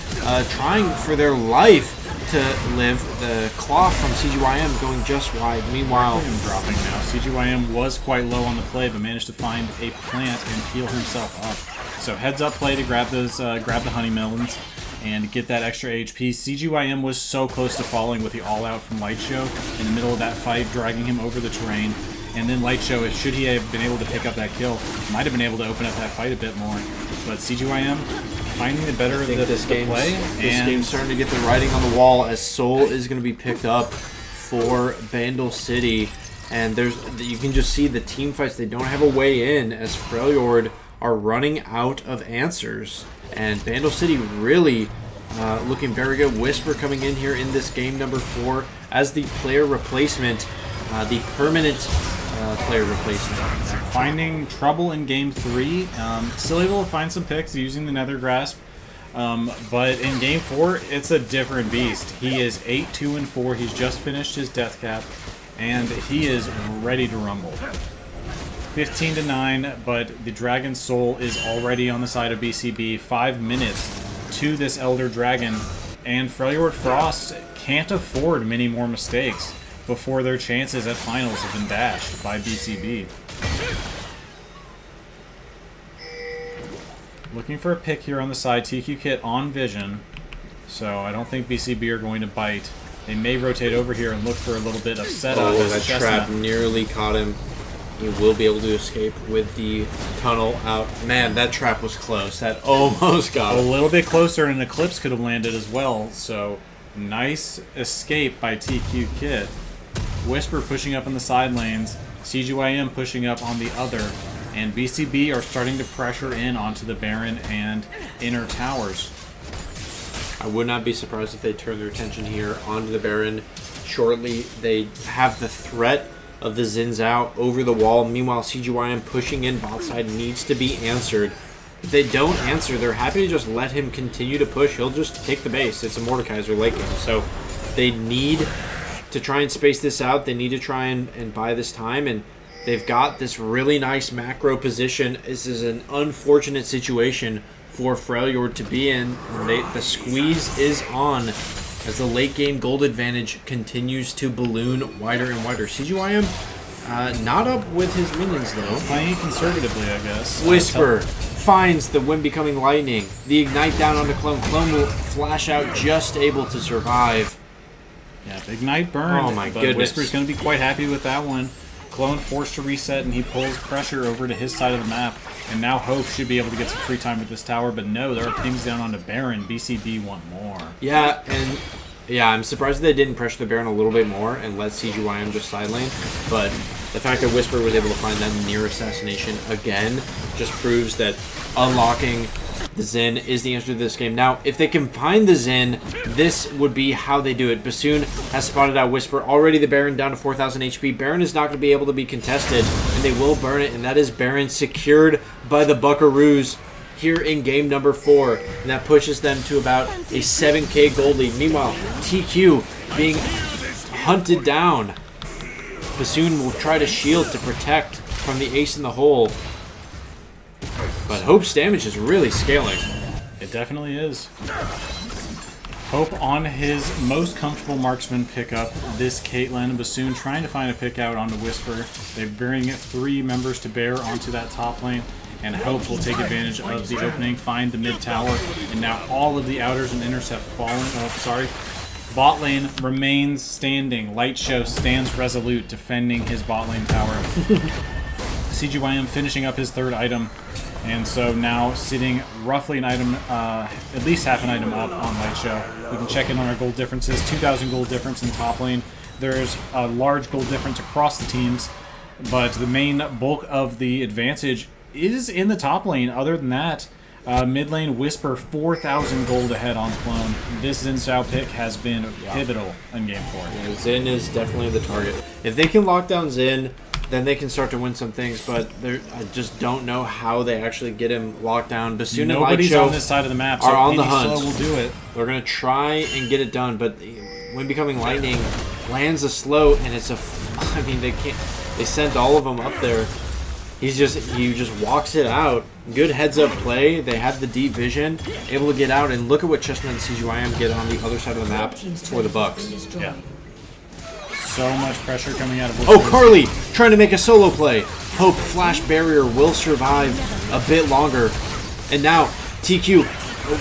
trying for their life to live. The claw from CGYM going just wide. Meanwhile, dropping now. CGYM was quite low on the play, but managed to find a plant and heal himself up. So heads up play to grab those, grab the honey melons and get that extra HP. CGYM was so close to falling with the all-out from Lightshow in the middle of that fight, dragging him over the terrain. And then Lightshow, should he have been able to pick up that kill, might have been able to open up that fight a bit more. But CGYM finding the better of the play. This game's starting to get the writing on the wall as Soul is going to be picked up for Vandal City. And you can just see the team fights. They don't have a way in as Freljord are running out of answers. And Vandal City really looking very good. Whisper coming in here in this game number 4 as the player replacement, the permanent player replacement. Finding trouble in game 3. Still able to find some picks using the Nether Grasp. But in game 4, it's a different beast. He is 8-2-4. He's just finished his death cap. And he is ready to rumble. 15-9, but the Dragon Soul is already on the side of BCB. 5 minutes to this Elder Dragon, and Freljord Frost can't afford many more mistakes before their chances at finals have been dashed by BCB. Looking for a pick here on the side. TQ Kit on vision, so I don't think BCB are going to bite. They may rotate over here and look for a little bit of setup. Oh, that trap nearly caught him. He will be able to escape with the tunnel out. Man, that trap was close. That almost got him. A little bit closer, and an Eclipse could have landed as well. So, nice escape by TQ Kit. Whisper pushing up in the side lanes. CGYM pushing up on the other. And BCB are starting to pressure in onto the Baron and inner towers. I would not be surprised if they turn their attention here onto the Baron. Shortly, they have the threat of the Zins out over the wall. Meanwhile, CGYM pushing in bot side needs to be answered. If they don't answer, they're happy to just let him continue to push. He'll just take the base. It's a Mordekaiser late game. So they need to try and space this out. They need to try and buy this time. And they've got this really nice macro position. This is an unfortunate situation for Freljord to be in. The squeeze is on as the late game gold advantage continues to balloon wider and wider. CGYM not up with his minions though. Playing conservatively, I guess. Whisper finds the Wind Becoming Lightning. The Ignite down onto Clone. Clone will flash out, just able to survive. Yeah, Big Ignite burned. Oh my but goodness. Whisper's going to be quite happy with that one. Clone forced to reset, and he pulls pressure over to his side of the map. And now Hope should be able to get some free time with this tower, but no, there are pings down onto Baron. BCB want more. Yeah, and yeah, I'm surprised they didn't pressure the Baron a little bit more and let CGYM just side lane. But the fact that Whisper was able to find that near assassination again just proves that unlocking the Zen is the answer to this game. Now, if they can find the Zen, this would be how they do it. Bassoon has spotted out Whisper. Already the Baron down to 4,000 HP. Baron is not going to be able to be contested, and they will burn it, and that is Baron secured by the Buckaroos here in game number 4. And that pushes them to about a 7k gold lead. Meanwhile, TQ being hunted down. Bassoon will try to shield to protect from the ace in the hole. But Hope's damage is really scaling. It definitely is. Hope on his most comfortable marksman pickup, this Caitlyn. Bassoon trying to find a pick out onto Whisper. They bring 3 members to bear onto that top lane, and Hope will take advantage of the opening, find the mid tower, and now all of the outers and inners have fallen. Oh, sorry. Bot lane remains standing. Lightshow stands resolute, defending his bot lane tower. CGYM finishing up his 3rd item. And so now sitting roughly an item, at least half an item up on Lightshow. We can check in on our gold differences. 2,000 gold difference in top lane. There's a large gold difference across the teams, but the main bulk of the advantage is in the top lane. Other than that, mid lane Whisper 4,000 gold ahead on Clone. This Xin Zhao pick has been pivotal in game 4. Yeah, Xin is definitely the target. If they can lock down Xin, then they can start to win some things, but I just don't know how they actually get him locked down. Bassoon and Nobody's Lightshow on this side of the map, so are on the any hunt. slow will do it. They're going to try and get it done, but when Becoming Lightning lands a slow, and it's a... I mean, they can't... They sent all of them up there. He just walks it out. Good heads-up play. They have the deep vision, able to get out, and look at what Chestnut and CGYM get on the other side of the map for the Bucks. Yeah. So much pressure coming out of Oh, Carly trying to make a solo play. Hope Flash Barrier will survive a bit longer. And now, TQ,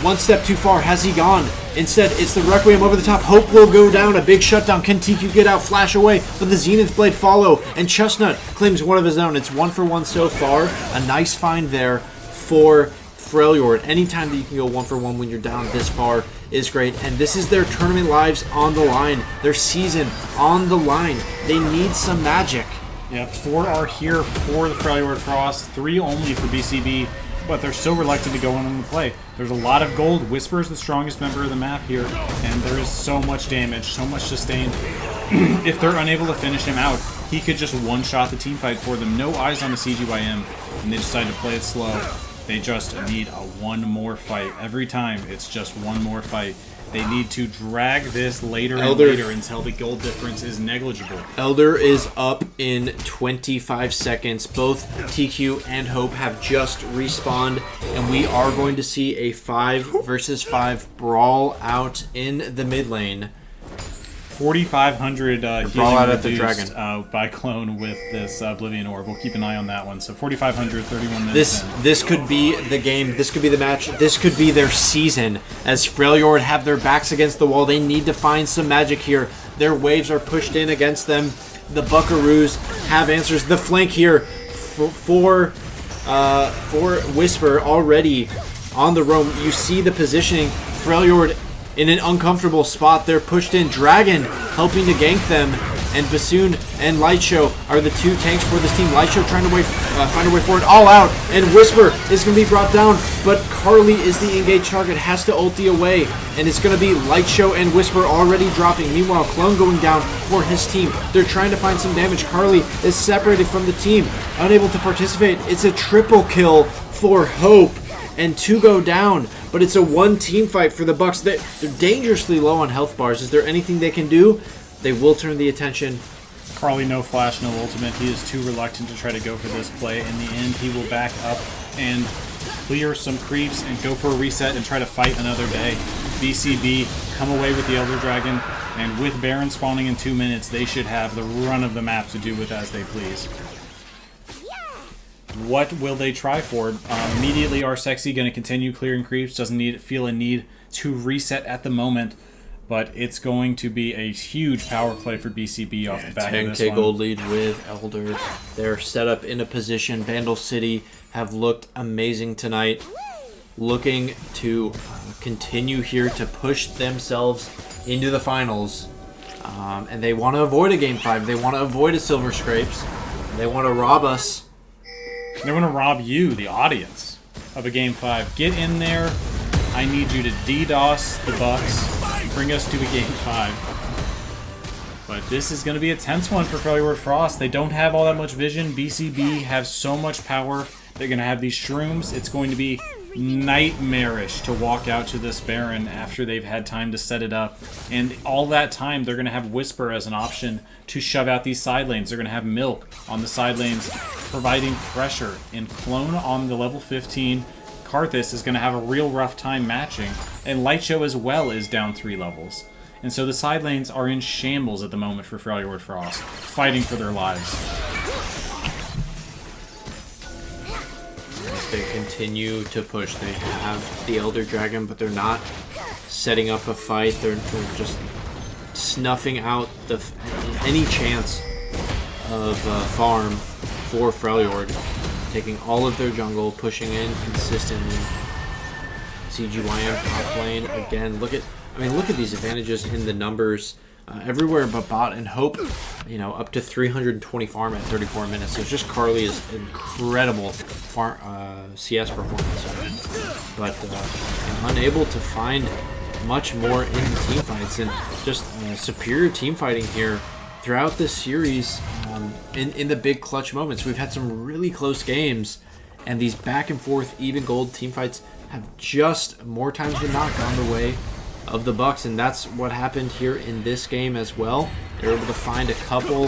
one step too far. Has he gone? Instead, it's the Requiem over the top. Hope will go down. A big shutdown. Can TQ get out? Flash away. But the Zenith Blade follow. And Chestnut claims one of his own. It's 1-for-1 so far. A nice find there for Freljord. Anytime that you can go 1-for-1 when you're down this far is great. And this is their tournament lives on the line. Their season on the line. They need some magic. Yeah, 4 are here for the Freljord Frost. 3 only for BCB. But they're still reluctant to go in on the play. There's a lot of gold. Whisper is the strongest member of the map here, and there is so much damage, so much sustain. If they're unable to finish him out, he could just one-shot the team fight for them. No eyes on the CGYM, and they decide to play it slow. They just need a one more fight. Every time, it's just one more fight. They need to drag this later and later until the gold difference is negligible. Elder is up in 25 seconds. Both TQ and Hope have just respawned, and we are going to see a 5 versus 5 brawl out in the mid lane. 4,500 brawl out at the reduced, dragon by Clone with this Oblivion Orb. We'll keep an eye on that one. So 4,500, 31 minutes. This could be the game. This could be the match. This could be their season. As Freljord have their backs against the wall, they need to find some magic here. Their waves are pushed in against them. The Buckaroos have answers. The flank here for Whisper already on the roam. You see the positioning. Freljord in an uncomfortable spot. They're pushed in. Dragon helping to gank them. And Bassoon and Lightshow are the 2 tanks for this team. Lightshow trying to find a way forward. All out. And Whisper is going to be brought down. But Carly is the engaged target. Has to ulti away. And it's going to be Lightshow and Whisper already dropping. Meanwhile, Clone going down for his team. They're trying to find some damage. Carly is separated from the team. Unable to participate. It's a triple kill for Hope. And 2 go down, but it's a 1 team fight for the Bucks. They're dangerously low on health bars. Is there anything they can do? They will turn the attention. Carly, no flash, no ultimate. He is too reluctant to try to go for this play. In the end, he will back up and clear some creeps and go for a reset and try to fight another day. BCB come away with the Elder Dragon, and with Baron spawning in 2 minutes, they should have the run of the map to do with as they please. What will they try for? Immediately, our Sexy going to continue clearing creeps. Doesn't feel a need to reset at the moment, but it's going to be a huge power play for BCB off the back of this 10k one. gold lead with Elder. They're set up in a position. Vandal City have looked amazing tonight. Looking to continue here to push themselves into the finals. And they want to avoid a Game 5. They want to avoid a Silver Scrapes. They want to rob us. They want to rob you, the audience, of a Game 5. Get in there. I need you to DDoS the Bucks. Bring us to a Game 5. But this is going to be a tense one for Freljord Frost. They don't have all that much vision. BCB have so much power. They're going to have these shrooms. It's going to be nightmarish to walk out to this Baron after they've had time to set it up. And all that time, they're going to have Whisper as an option to shove out these side lanes. They're going to have Milk on the side lanes providing pressure. And Clone on the level 15. Karthus is going to have a real rough time matching. And Lightshow as well is down 3 levels. And so the side lanes are in shambles at the moment for Freljord Frost, fighting for their lives. They continue to push. They have the Elder Dragon, but they're not setting up a fight. They're just snuffing out any chance of farm for Freljord. Taking all of their jungle, pushing in consistently. CGYM top lane again. Look at these advantages in the numbers everywhere but bot and Hope. You know, up to 320 farm at 34 minutes. So it's just Carly's incredible CS performance, but unable to find much more in team fights, and just superior team fighting here throughout this series. In the big clutch moments, we've had some really close games, and these back and forth even gold team fights have just more times than not gone the way of the Bucks, and that's what happened here in this game as well. They were able to find a couple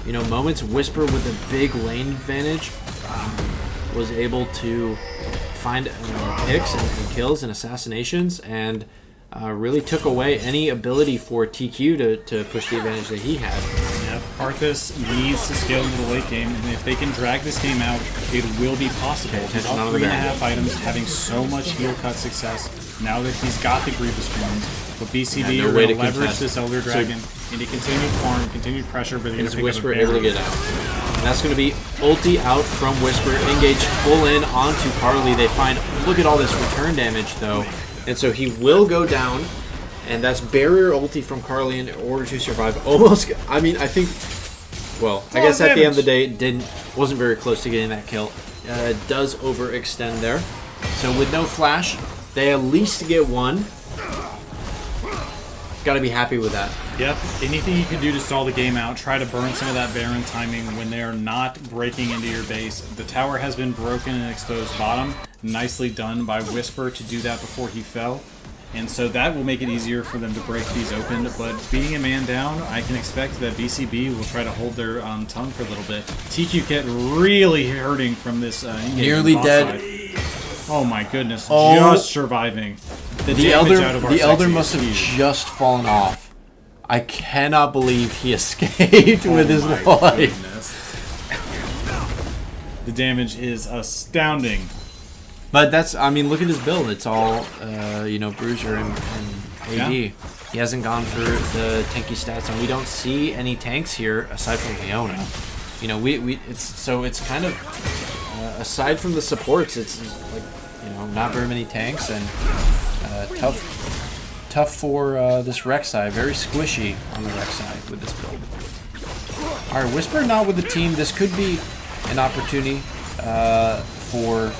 moments. Whisper with a big lane advantage was able to find picks and kills and assassinations, and really took away any ability for TQ to push the advantage that he had. Yep, Arthas needs to scale into the late game, and if they can drag this game out, it will be possible. Okay, he's up 3.5 items, having so much heal cut success now that he's got the Grievous Wounds. But BCB are going to leverage this Elder Dragon into continued farm, continued pressure, but they're going to pick Whisper up a able to get out. And that's going to be ulti out from Whisper, engage full in onto Carly. They find, look at all this return damage though, and so he will go down, and that's barrier ulti from Carly in order to survive. Almost, I mean, I think, well, I guess at the end of the day, it wasn't very close to getting that kill. Does overextend there. So with no flash, they at least get one. Got to be happy with that. Yep. Anything you can do to stall the game out, try to burn some of that Baron timing when they're not breaking into your base. The tower has been broken and exposed bottom. Nicely done by Whisper to do that before he fell. And so that will make it easier for them to break these open. But beating a man down, I can expect that BCB will try to hold their tongue for a little bit. TQ Kit really hurting from this nearly dead. Side. Oh my goodness, just surviving. The Elder must have just fallen off. I cannot believe he escaped with his life. The damage is astounding. But that's, I mean, look at his build. It's all, Bruiser and AD. Yeah. He hasn't gone for the tanky stats, and we don't see any tanks here aside from Leona. It's kind of aside from the supports, it's like not very many tanks, and tough for this Rek'Sai. Very squishy on the Rek'Sai with this build. All right, Whisper not with the team. This could be an opportunity for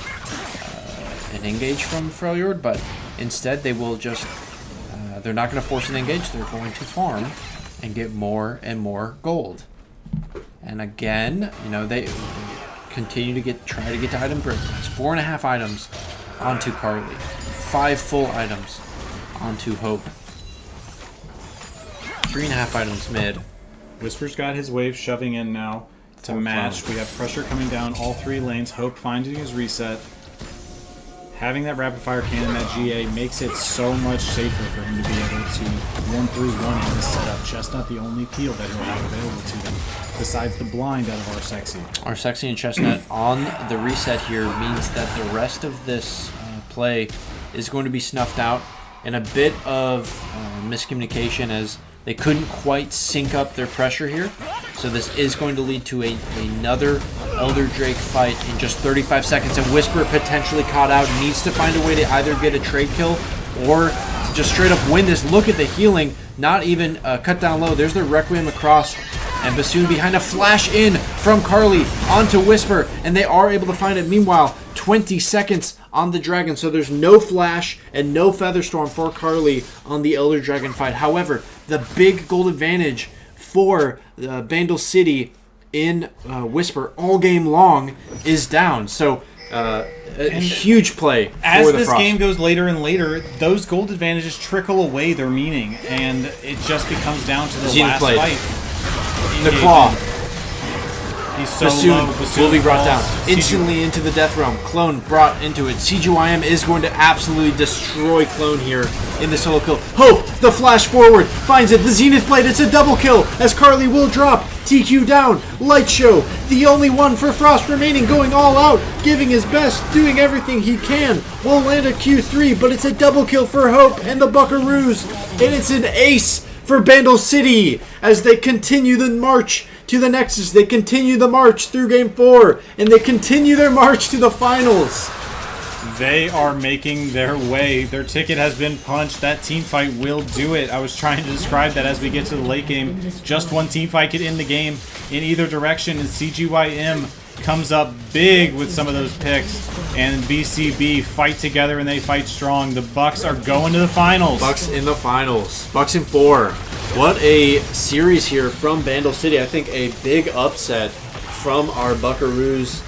an engage from Freljord, but instead they will just they're not going to force an engage. They're going to farm and get more and more gold. And again, they continue to try to get to item breakdowns. 4.5 items onto Carly. 5 full items onto Hope. 3.5 items mid. Whisper's got his wave shoving in now to match. We have pressure coming down all 3 lanes. Hope finding his reset. Having that rapid fire cannon, that GA, makes it so much safer for him to be able to 1-3-1 in this setup. Chestnut the only peel that he'll have available to them, besides the blind out of our Sexy. Our Sexy and Chestnut on the reset here means that the rest of this play is going to be snuffed out, and a bit of miscommunication as they couldn't quite sync up their pressure here. So this is going to lead to another Elder Drake fight in just 35 seconds, and Whisper potentially caught out, needs to find a way to either get a trade kill or just straight up win this. Look at the healing, not even cut down low. There's the Requiem across, and Bassoon behind a flash in from Carly onto Whisper, and they are able to find it. Meanwhile, 20 seconds on the Dragon, so there's no flash and no Featherstorm for Carly on the Elder Dragon fight. However, the big gold advantage for Vandal City in Whisper all game long is down. So a huge play as for the this Frost. game goes later and later, those gold advantages trickle away their meaning, and it just becomes down to the last fight. The Claw. He's so Bassoon low. will be brought down instantly into the Death Realm. Clone brought into it. CGYM is going to absolutely destroy Clone here in the solo kill. Hope, the flash forward, finds it. The Zenith Blade, it's a double kill as Carly will drop. TQ down. Light Show, the only one for Frost remaining, going all out, giving his best, doing everything he can. Will land a Q3, but it's a double kill for Hope and the Buckaroos. And it's an ace for Vandal City as they continue the march to the Nexus. They continue the march through Game 4, and they continue their march to the finals. They are making their way. Their ticket has been punched. That team fight will do it. I was trying to describe that as we get to the late game. Just one team fight could end the game in either direction, and CGYM comes up big with some of those picks, and BCB fight together and they fight strong. The Bucks are going to the finals. Bucks in the finals. Bucks in 4. What a series here from Vandal City. I think a big upset from our Buckaroos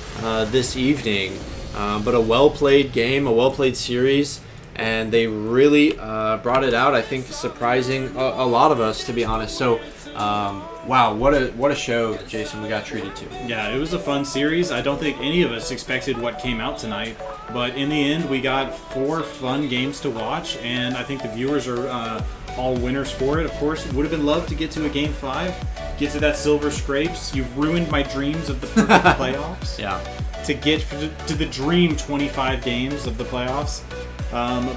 this evening. But a well-played game, a well-played series, and they really brought it out, I think, surprising a lot of us, to be honest. So Wow, what a show, Jason, we got treated to. Yeah, it was a fun series. I don't think any of us expected what came out tonight, but in the end, we got 4 fun games to watch, and I think the viewers are all winners for it. Of course, it would have been loved to get to a Game 5, get to that silver scrapes. You've ruined my dreams of the perfect playoffs. Yeah. To get to the dream 25 games of the playoffs.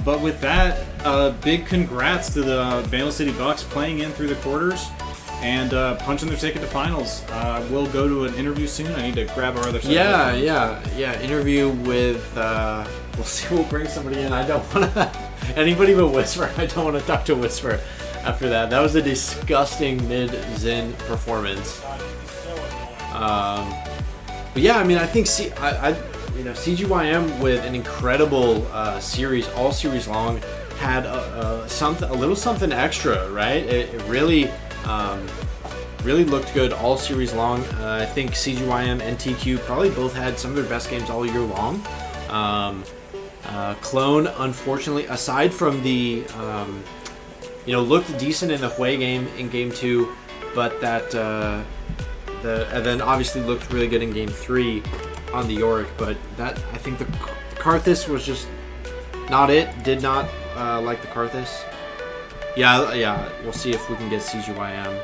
But with that, big congrats to the Vale City Bucks playing in through the quarters and punching their ticket to finals. We'll go to an interview soon. I need to grab our other side. Yeah. Interview with, we'll see, we'll bring somebody in. I don't want to, anybody but Whisper. I don't want to talk to Whisper after that. That was a disgusting mid-Zin performance. But yeah, I mean, I think CGYM with an incredible series, all series long, had a little something extra, right? It really looked good all series long. I think CGYM and TQ probably both had some of their best games all year long. Clone, unfortunately, aside from the looked decent in the Hui game in Game 2, but that and then obviously looked really good in Game 3 on the Yorick, but that, I think the Karthus was just not it. Did not like the Karthus. Yeah, we'll see if we can get CGYM.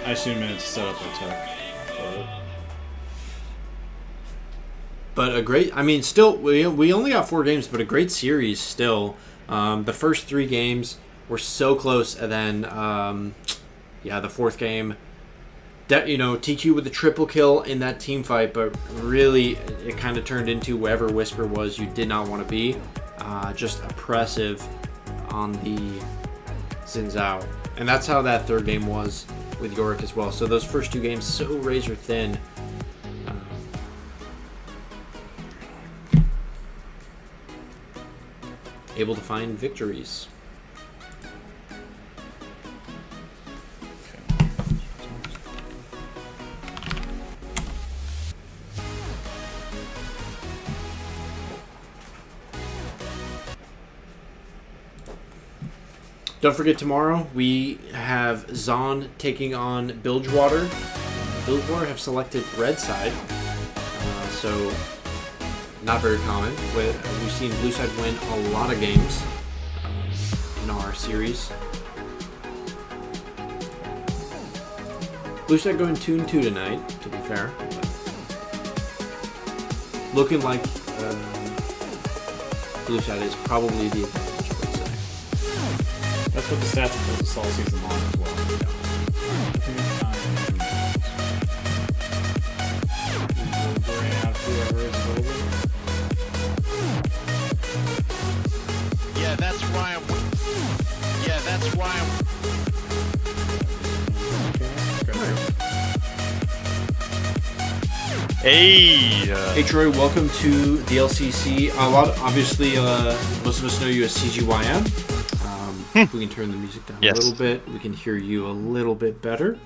I assume it's set up by tech. But a great, I mean, still, we only got 4 games, but a great series still. The first 3 games were so close, and then, the 4th game, TQ with the triple kill in that team fight, but really, it kind of turned into wherever Whisper was, you did not want to be. Just oppressive on the Xin Zhao. And that's how that 3rd game was with Yorick as well. So those first 2 games, so razor thin. Able to find victories. Don't forget, tomorrow we have Zon taking on Bilgewater. Bilgewater have selected red side, so not very common. We've seen blue side win a lot of games in our series. Blue side going 2-2 tonight, to be fair. Looking like blue side is probably the advantage, I would say. That's what the stats have told us all season long as well. Yeah, that's why I'm. Hey Troy, welcome to the LCC. Obviously, most of us know you as CGYM. We can turn the music down a little bit. We can hear you a little bit better.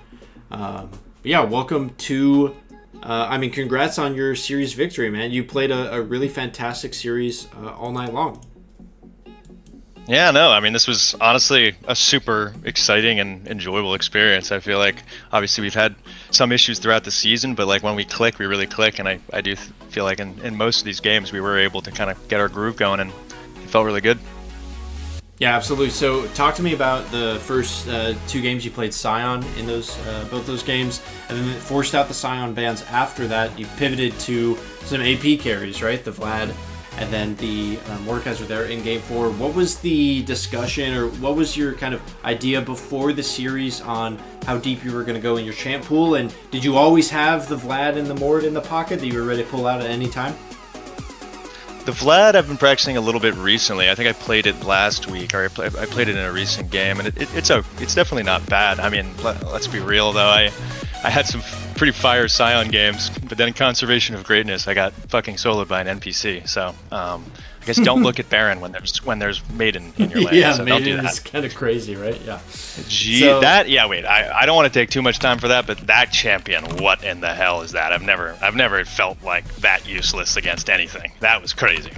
Welcome to. Congrats on your series victory, man. You played a really fantastic series all night long. Yeah, no, this was honestly a super exciting and enjoyable experience. I feel like, obviously, we've had some issues throughout the season, but like when we click, we really click, and I do feel like in most of these games, we were able to kind of get our groove going, and it felt really good. Yeah, absolutely. So talk to me about the first 2 games you played Scion in those both those games, and then forced out the Scion bans after that. You pivoted to some AP carries, right? The Vlad, and then the Mordekaiser there in Game 4. What was the discussion, or what was your kind of idea before the series on how deep you were going to go in your champ pool? And did you always have the Vlad and the Mord in the pocket that you were ready to pull out at any time? The Vlad I've been practicing a little bit recently. I think I played it last week, or I played it in a recent game, and it's definitely not bad. Let's be real though. I had some pretty fire Scion games, but then in Conservation of Greatness, I got fucking soloed by an NPC. So I guess don't look at Baron when there's Maiden in your lane. Yeah, so Maiden don't do that. is kind of crazy, right? Yeah. Wait, I don't want to take too much time for that, but that champion, what in the hell is that? I've never felt like that useless against anything. That was crazy.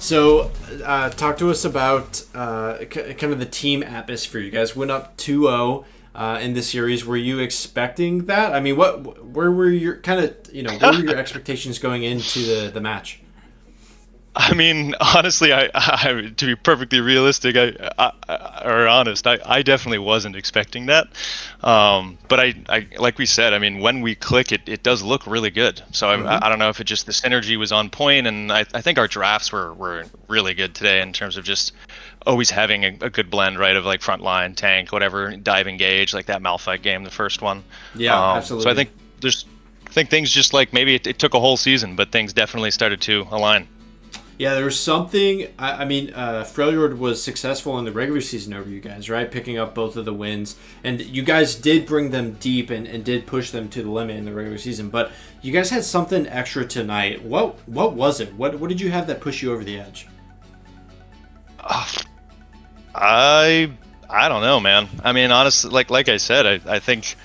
So, talk to us about kind of the team atmosphere. You guys went up 2-0 in this series. Were you expecting that? I mean, where were your what were your expectations going into the match? I mean, honestly, I to be perfectly realistic, I definitely wasn't expecting that. But I like we said, I mean, when we click, it does look really good. So I don't know if it just the synergy was on point, and I think our drafts were really good today in terms of just always having a good blend, right, of like front line, tank, whatever, dive, engage, like that Malphite game, the first one. Yeah, absolutely. So I think things just like maybe it took a whole season, but things definitely started to align. Yeah, there was something. I mean, Freljord was successful in the regular season over you guys, right? Picking up both of the wins. And you guys did bring them deep and did push them to the limit in the regular season. But you guys had something extra tonight. What was it? What did you have that pushed you over the edge? I don't know, man. I mean, honestly, like I said, I think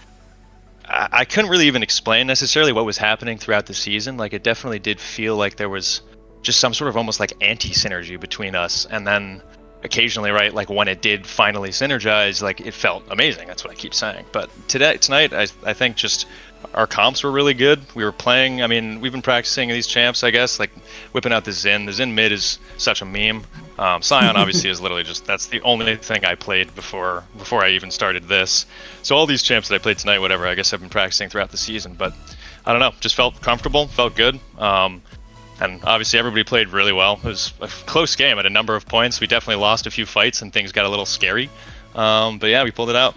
I couldn't really even explain necessarily what was happening throughout the season. Like, it definitely did feel like there was just some sort of almost like anti-synergy between us, and then occasionally, right, like when it did finally synergize, like it felt amazing. That's what I keep saying. But tonight, I think just our comps were really good. We were playing, I mean, we've been practicing these champs, I guess, like whipping out the Xin. The Xin mid is such a meme. Sion obviously is literally just, that's the only thing I played before I even started this. So all these champs that I played tonight, whatever, I guess I've been practicing throughout the season. But I don't know, just felt comfortable, felt good. And obviously everybody played really well. It was a close game at a number of points. We definitely lost a few fights and things got a little scary. But yeah, we pulled it out.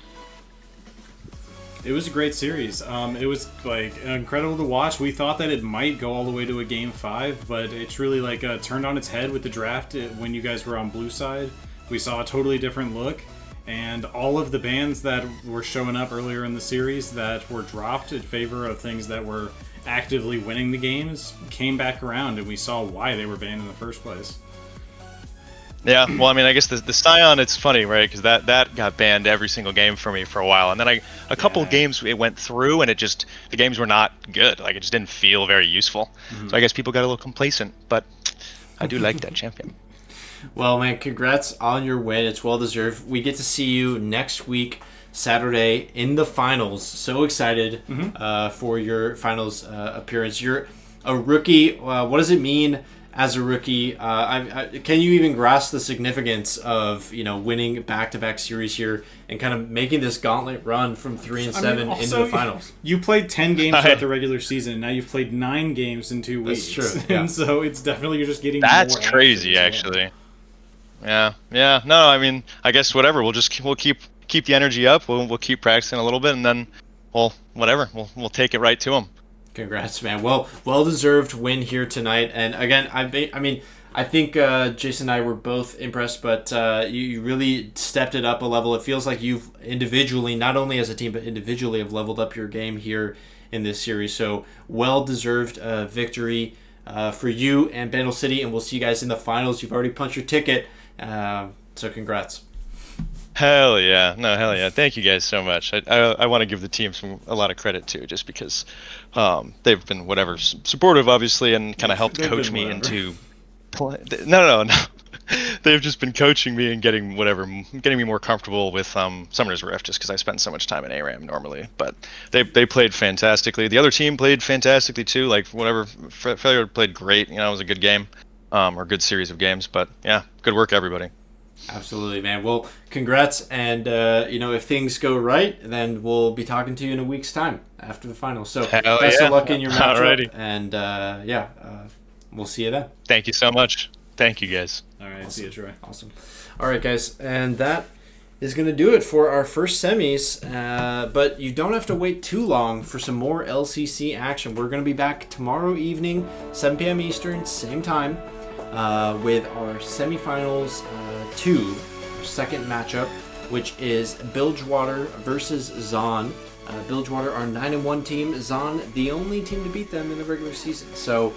It was a great series. It was like incredible to watch. We thought that it might go all the way to a game 5, but it's really like turned on its head with the draft. When you guys were on blue side, we saw a totally different look. And all of the bans that were showing up earlier in the series that were dropped in favor of things that were actively winning the games came back around, and we saw why they were banned in the first place. Yeah, well, I mean, I guess the Sion, it's funny, right? Because that got banned every single game for me for a while, and then a couple games it went through, and the games were not good. Like, it just didn't feel very useful. So I guess people got a little complacent, but I do like that champion. Well, man, congrats on your win. It's well deserved. We get to see you next week, Saturday, in the finals. So excited for your finals appearance. You're a rookie. What does it mean as a rookie? Can you even grasp the significance of winning back-to-back series here and kind of making this gauntlet run from 3-7 into the finals? You played 10 games throughout the regular season, and now you've played 9 games in 2 weeks. That's true. Yeah. And so it's definitely, you're just getting That's more crazy, action, actually. Yeah. No, I mean, I guess whatever. We'll keep the energy up. We'll keep practicing a little bit, and then, well, whatever. We'll take it right to them. Congrats, man. Well deserved win here tonight. And again, I think Jason and I were both impressed, but you really stepped it up a level. It feels like you've individually, not only as a team, but individually have leveled up your game here in this series. So well-deserved victory for you and Bandle City, and we'll see you guys in the finals. You've already punched your ticket, so congrats. Hell yeah. No, hell yeah. Thank you guys so much. I want to give the team a lot of credit too, just because they've been supportive, obviously, and kind of helped coach me into play. No. They've just been coaching me and getting me more comfortable with Summoner's Rift, just because I spend so much time in ARAM normally. But they played fantastically. The other team played fantastically too. Like, Failure played great. It was a good game, or a good series of games. But yeah, good work, everybody. Absolutely, man. Well, congrats, and if things go right, then we'll be talking to you in a week's time after the finals. So best of luck in your matchup, Alrighty. And we'll see you then. Thank you so much. Thank you, guys. All right, Awesome. see you, Troy. Awesome. All right, guys, and that is going to do it for our first semis, but you don't have to wait too long for some more LCC action. We're going to be back tomorrow evening, 7 p.m. Eastern, same time, with our semifinals 2, our second matchup, which is Bilgewater versus Zon. Bilgewater are 9-1 team. Zon, the only team to beat them in the regular season. So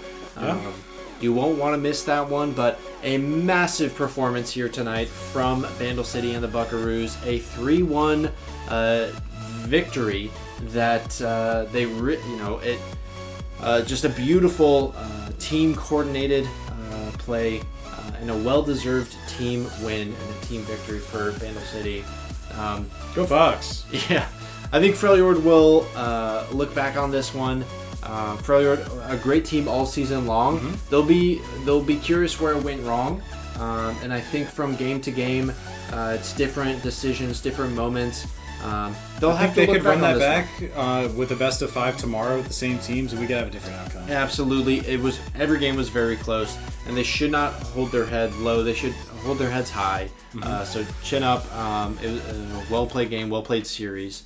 you won't want to miss that one, but a massive performance here tonight from Bandle City and the Buckaroos. A 3-1 victory that just a beautiful team coordinated play and a well-deserved team win and a team victory for Vandal City. Go Fox! Yeah, I think Freljord will look back on this one. Freljord, a great team all season long. Mm-hmm. They'll be curious where it went wrong, and I think from game to game, it's different decisions, different moments. They'll I have think to they look could run that back on this back with a best of 5 tomorrow with the same teams, and we could have a different outcome. one. Absolutely, every game was very close, and they should not hold their head low. They should hold their heads high. So chin up. It was a well-played game, well-played series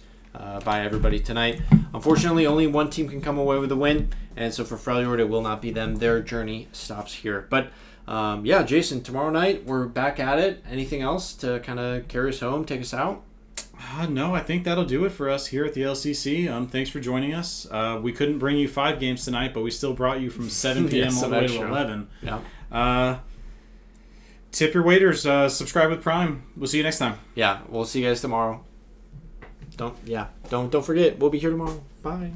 by everybody tonight. Unfortunately, only one team can come away with a win, and so for Freljord, it will not be them. Their journey stops here. But yeah, Jason, tomorrow night we're back at it. Anything else to kind of carry us home, take us out? No, I think that'll do it for us here at the LCC. Thanks for joining us. We couldn't bring you 5 games tonight, but we still brought you from 7 p.m. all the way to 11. Yeah. Tip your waiters. Subscribe with Prime. We'll see you next time. Yeah, we'll see you guys tomorrow. Don't forget. We'll be here tomorrow. Bye.